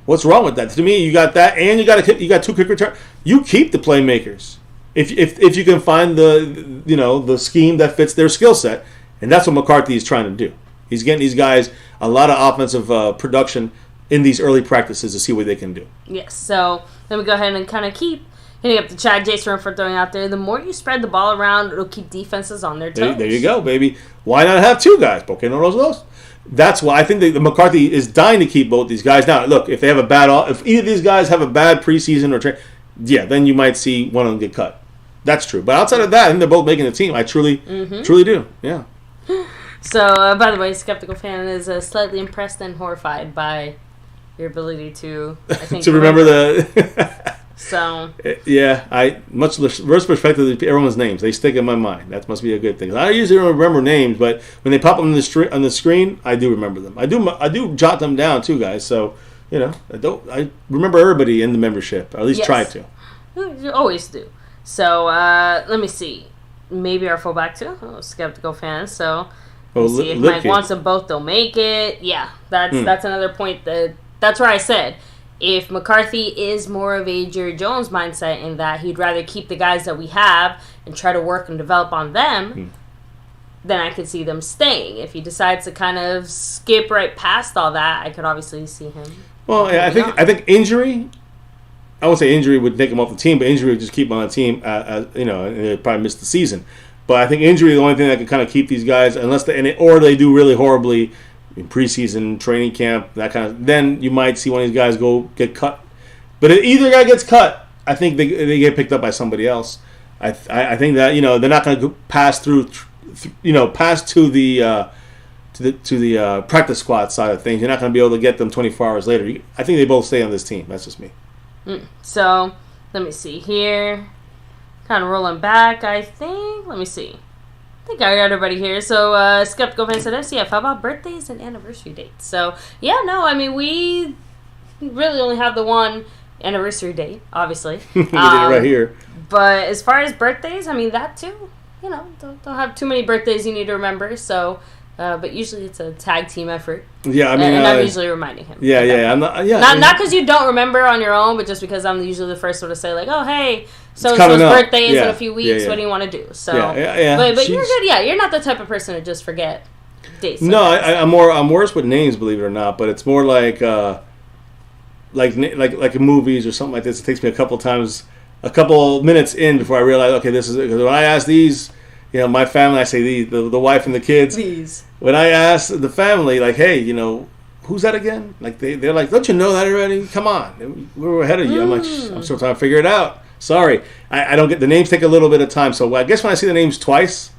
What's wrong with that? To me, you got that, and you got two quick return. You keep the playmakers if you can find the scheme that fits their skill set, and that's what McCarthy is trying to do. He's getting these guys a lot of offensive production in these early practices to see what they can do. Yes. So let me go ahead and kind of keep hitting up the chat. Jason for throwing out there, the more you spread the ball around, it'll keep defenses on their toes. There you go, baby. Why not have two guys? Okay, no those. That's why I think the McCarthy is dying to keep both these guys. Now, look, if either of these guys have a bad preseason then you might see one of them get cut. That's true. But outside of that, I think they're both making the team. I truly do. Yeah. So, by the way, Skeptical Fan is slightly impressed and horrified by your ability to, I think, to remember the. So yeah, much less perspective of everyone's names. They stick in my mind. That must be a good thing. I usually don't remember names, but when they pop up on the screen, I do remember them. I do jot them down too, guys. So I remember everybody in the membership. Or at least try to. You always do. So let me see. Maybe our fullback too. Skeptical Fan. So let's see if Mike wants them both. They'll make it. Yeah, that's another point. That's where I said, if McCarthy is more of a Jerry Jones mindset in that he'd rather keep the guys that we have and try to work and develop on them, then I could see them staying. If he decides to kind of skip right past all that, I could obviously see him. Well, yeah, I think injury. I won't say injury would take him off the team, but injury would just keep him on the team. And they'd probably miss the season. But I think injury is the only thing that can kind of keep these guys, unless they do really horribly in preseason, training camp, that kind of. Then you might see one of these guys get cut. But if either guy gets cut, I think they get picked up by somebody else. I think that they're not going to pass to the practice squad side of things. You're not going to be able to get them 24 hours later. I think they both stay on this team. That's just me. So let me see here. Kind of rolling back, I think. Let me see. I think I got everybody here. So, Skeptical Fan said, FCF, how about birthdays and anniversary dates? So, we really only have the one anniversary date, obviously. We did it right here. But as far as birthdays, that too, don't have too many birthdays you need to remember. So, but usually it's a tag team effort. Yeah, and I'm usually reminding him. Yeah. Not because you don't remember on your own, but just because I'm usually the first one to say, like, oh, hey, so-and-so's birthday is in a few weeks. What do you want to do? So, But you're good. Yeah, you're not the type of person to just forget dates. No, I'm worse with names, believe it or not. But it's more like in movies or something like this. It takes me a couple minutes in before I realize, okay, this is it. Because when I ask these You know, my family, I say the wife and the kids. These. When I ask the family, like, hey, you know, who's that again? Like, they're like, don't you know that already? Come on. We're ahead of you. I'm still trying to figure it out. Sorry. I don't get, the names take a little bit of time. So I guess when I see the names twice,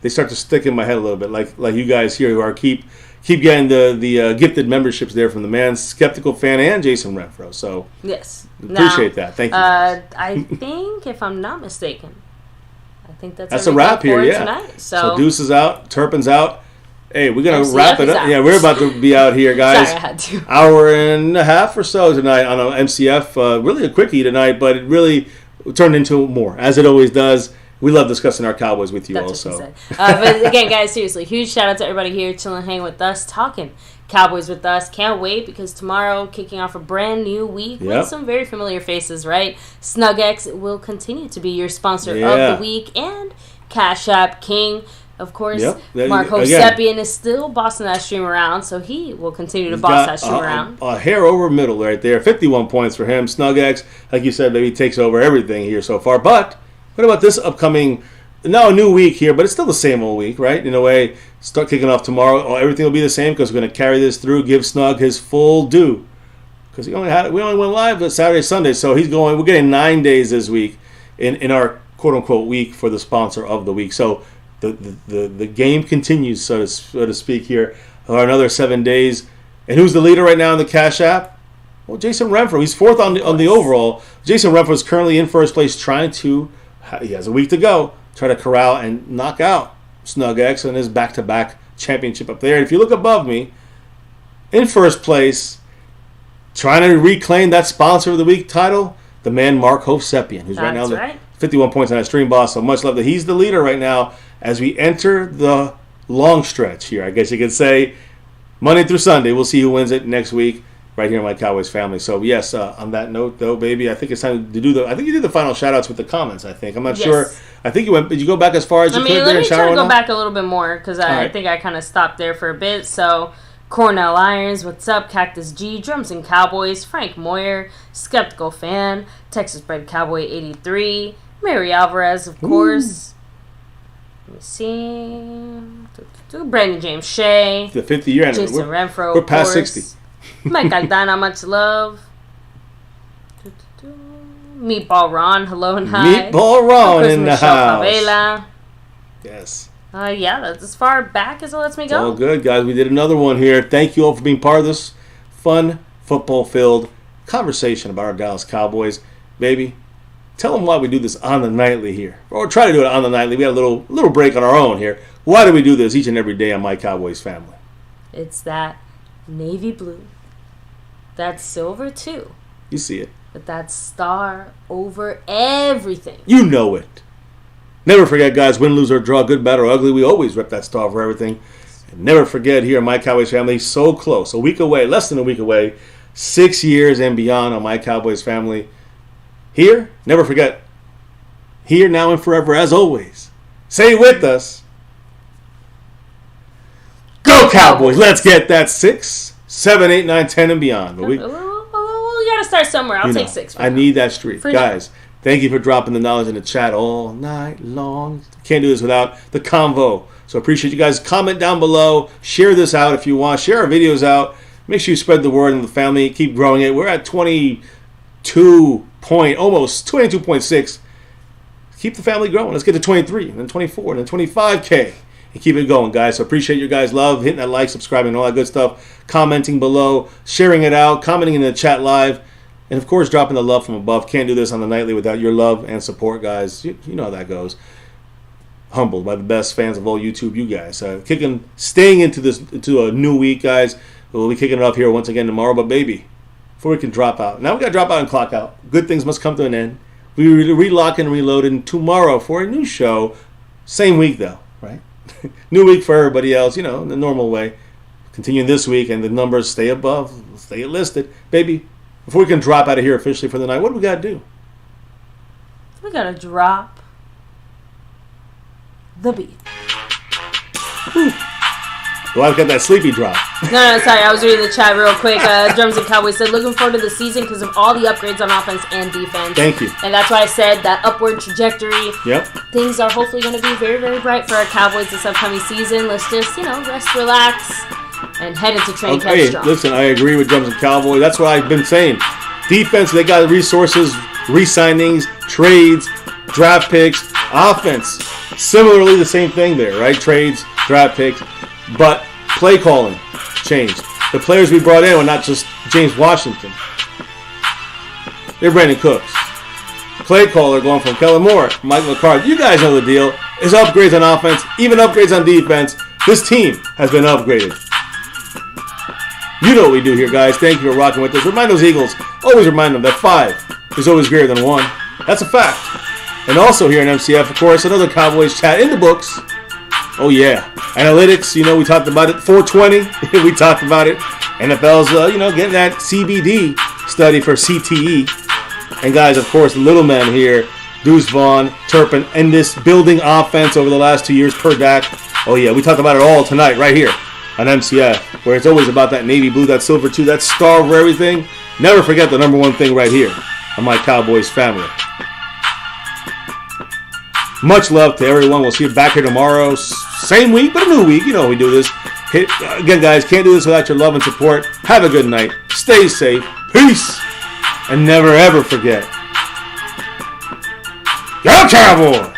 they start to stick in my head a little bit. Like you guys here who are keep getting the gifted memberships there from the Man Skeptical Fan and Jason Renfro. So yes. Appreciate that. Thank you. I think, if I'm not mistaken, I think that's a wrap here, yeah. Tonight. So Deuce is out, Turpin's out. Hey, we're going to MCF wrap it up. out. Yeah, we're about to be out here, guys. Sorry, I had to. Hour and a half or so tonight on MCF. Really a quickie tonight, but it really turned into more, as it always does. We love discussing our Cowboys with you That's also. What she said. But again, guys, seriously, huge shout out to everybody here chilling, hanging with us, talking Cowboys with us. Can't wait, because tomorrow, kicking off a brand new week with some very familiar faces, right? SnugX will continue to be your sponsor of the week, and Cash App King. Of course, Mark Hosepian is still bossing that stream around, so he will continue to boss that stream around. A hair over middle right there. 51 points for him. SnugX, like you said, maybe takes over everything here so far. But what about this upcoming, now a new week here, but it's still the same old week, right? In a way, start kicking off tomorrow. Everything will be the same, because we're going to carry this through, give Snug his full due. Because we only went live Saturday, Sunday, so we're getting 9 days this week in our quote-unquote week for the sponsor of the week. So the game continues, so to speak, here for another 7 days. And who's the leader right now in the Cash App? Well, Jason Renfro. He's fourth on the overall. Jason Renfro is currently in first place, he has a week to go, try to corral and knock out SnugX and his back-to-back championship up there. And if you look above me, in first place, trying to reclaim that sponsor of the week title, the man Mark Hosepian, who's right now 51 points on that stream boss. So much love that he's the leader right now as we enter the long stretch here. I guess you could say Monday through Sunday. We'll see who wins it next week right here on My Cowboys Family. So yes, on that note though, baby, I think it's time to do I think you did the final shout outs with the comments. I'm not sure. I think did you go back as far as you could there? Let me try to go back a little bit more, because I think I kind of stopped there for a bit. So Cornell Irons, what's up? Cactus G, Drums and Cowboys, Frank Moyer, Skeptical Fan, Texas Bred Cowboy 83, Mary Alvarez, of course. Let me see. Brandon James Shea. The 50th year anniversary. Jason Renfro. We're past 60. Mike Aldana, much love. Meatball Ron, hello and hi. Meatball Ron in the house. Favela. Yes. Yeah, that's as far back as it lets me go. All good, guys. We did another one here. Thank you all for being part of this fun, football-filled conversation about our Dallas Cowboys. Baby, tell them why we do this on the nightly here. Or try to do it on the nightly. We had a little break on our own here. Why do we do this each and every day on My Cowboys Family? It's that navy blue. That silver, too. You see it. But that star over everything. You know it. Never forget, guys, win, lose, or draw, good, bad, or ugly, we always rep that star for everything. And never forget, here on My Cowboys Family, so close, a week away, less than a week away, 6 years and beyond on My Cowboys Family. Here, never forget, here, now, and forever, as always. Say it with us. Go Cowboys! Let's get that 6, 7, 8, 9, 10, and beyond. But we got to start somewhere. I'll take 6. I need that streak. Guys, thank you for dropping the knowledge in the chat all night long. Can't do this without the convo. So appreciate you guys. Comment down below. Share this out if you want. Share our videos out. Make sure you spread the word in the family. Keep growing it. We're at 22.6. Keep the family growing. Let's get to 23, and then 24, and then 25K. And keep it going, guys. So appreciate your guys' love. Hitting that like, subscribing, and all that good stuff. Commenting below. Sharing it out. Commenting in the chat live. And, of course, dropping the love from above. Can't do this on the nightly without your love and support, guys. You know how that goes. Humbled by the best fans of all YouTube, you guys. Staying into a new week, guys. We'll be kicking it up here once again tomorrow. But, baby, before we can drop out. Now we got to drop out and clock out. Good things must come to an end. We relock and reloaded tomorrow for a new show. Same week, though, right? New week for everybody else, in the normal way. Continuing this week, and the numbers stay above, stay listed. Baby, before we can drop out of here officially for the night, what do we got to do? We got to drop the beat. Ooh. Well, I've got that sleepy drop. No, sorry. I was reading the chat real quick. Drums and Cowboys said, looking forward to the season because of all the upgrades on offense and defense. Thank you. And that's why I said that upward trajectory. Yep. Things are hopefully going to be very, very bright for our Cowboys this upcoming season. Let's just, rest, relax, and head into training camp strong. Listen, I agree with Drums and Cowboys. That's what I've been saying. Defense, they got resources, re-signings, trades, draft picks. Offense, similarly the same thing there, right? Trades, draft picks, but play calling changed. The players we brought in were not just James Washington. They're Brandon Cooks. Play caller going from Kellen Moore, Mike McCarthy. You guys know the deal. There's upgrades on offense, even upgrades on defense. This team has been upgraded. You know what we do here, guys. Thank you for rocking with us. Remind those Eagles, always remind them that 5 is always greater than 1. That's a fact. And also here in MCF, of course, another Cowboys chat in the books. Oh, yeah. Analytics, we talked about it. 420, we talked about it. NFL's, getting that CBD study for CTE. And guys, of course, the little man here, DEUCE, Vaughn, Turpin, and this building offense over the last 2 years per Dak. Oh, yeah, we talked about it all tonight right here on MCF, where it's always about that navy blue, that silver too, that star over everything. Never forget the number one thing right here on my Cowboys family. Much love to everyone. We'll see you back here tomorrow. Same week, but a new week. You know we do this. Again, guys, can't do this without your love and support. Have a good night. Stay safe. Peace. And never, ever forget. Go Cowboys!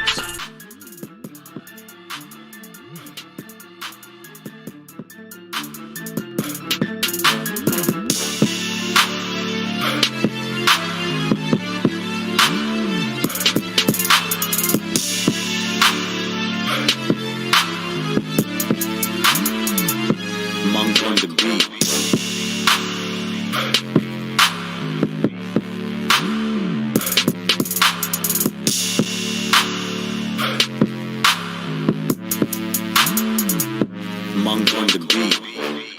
Monk on the beat.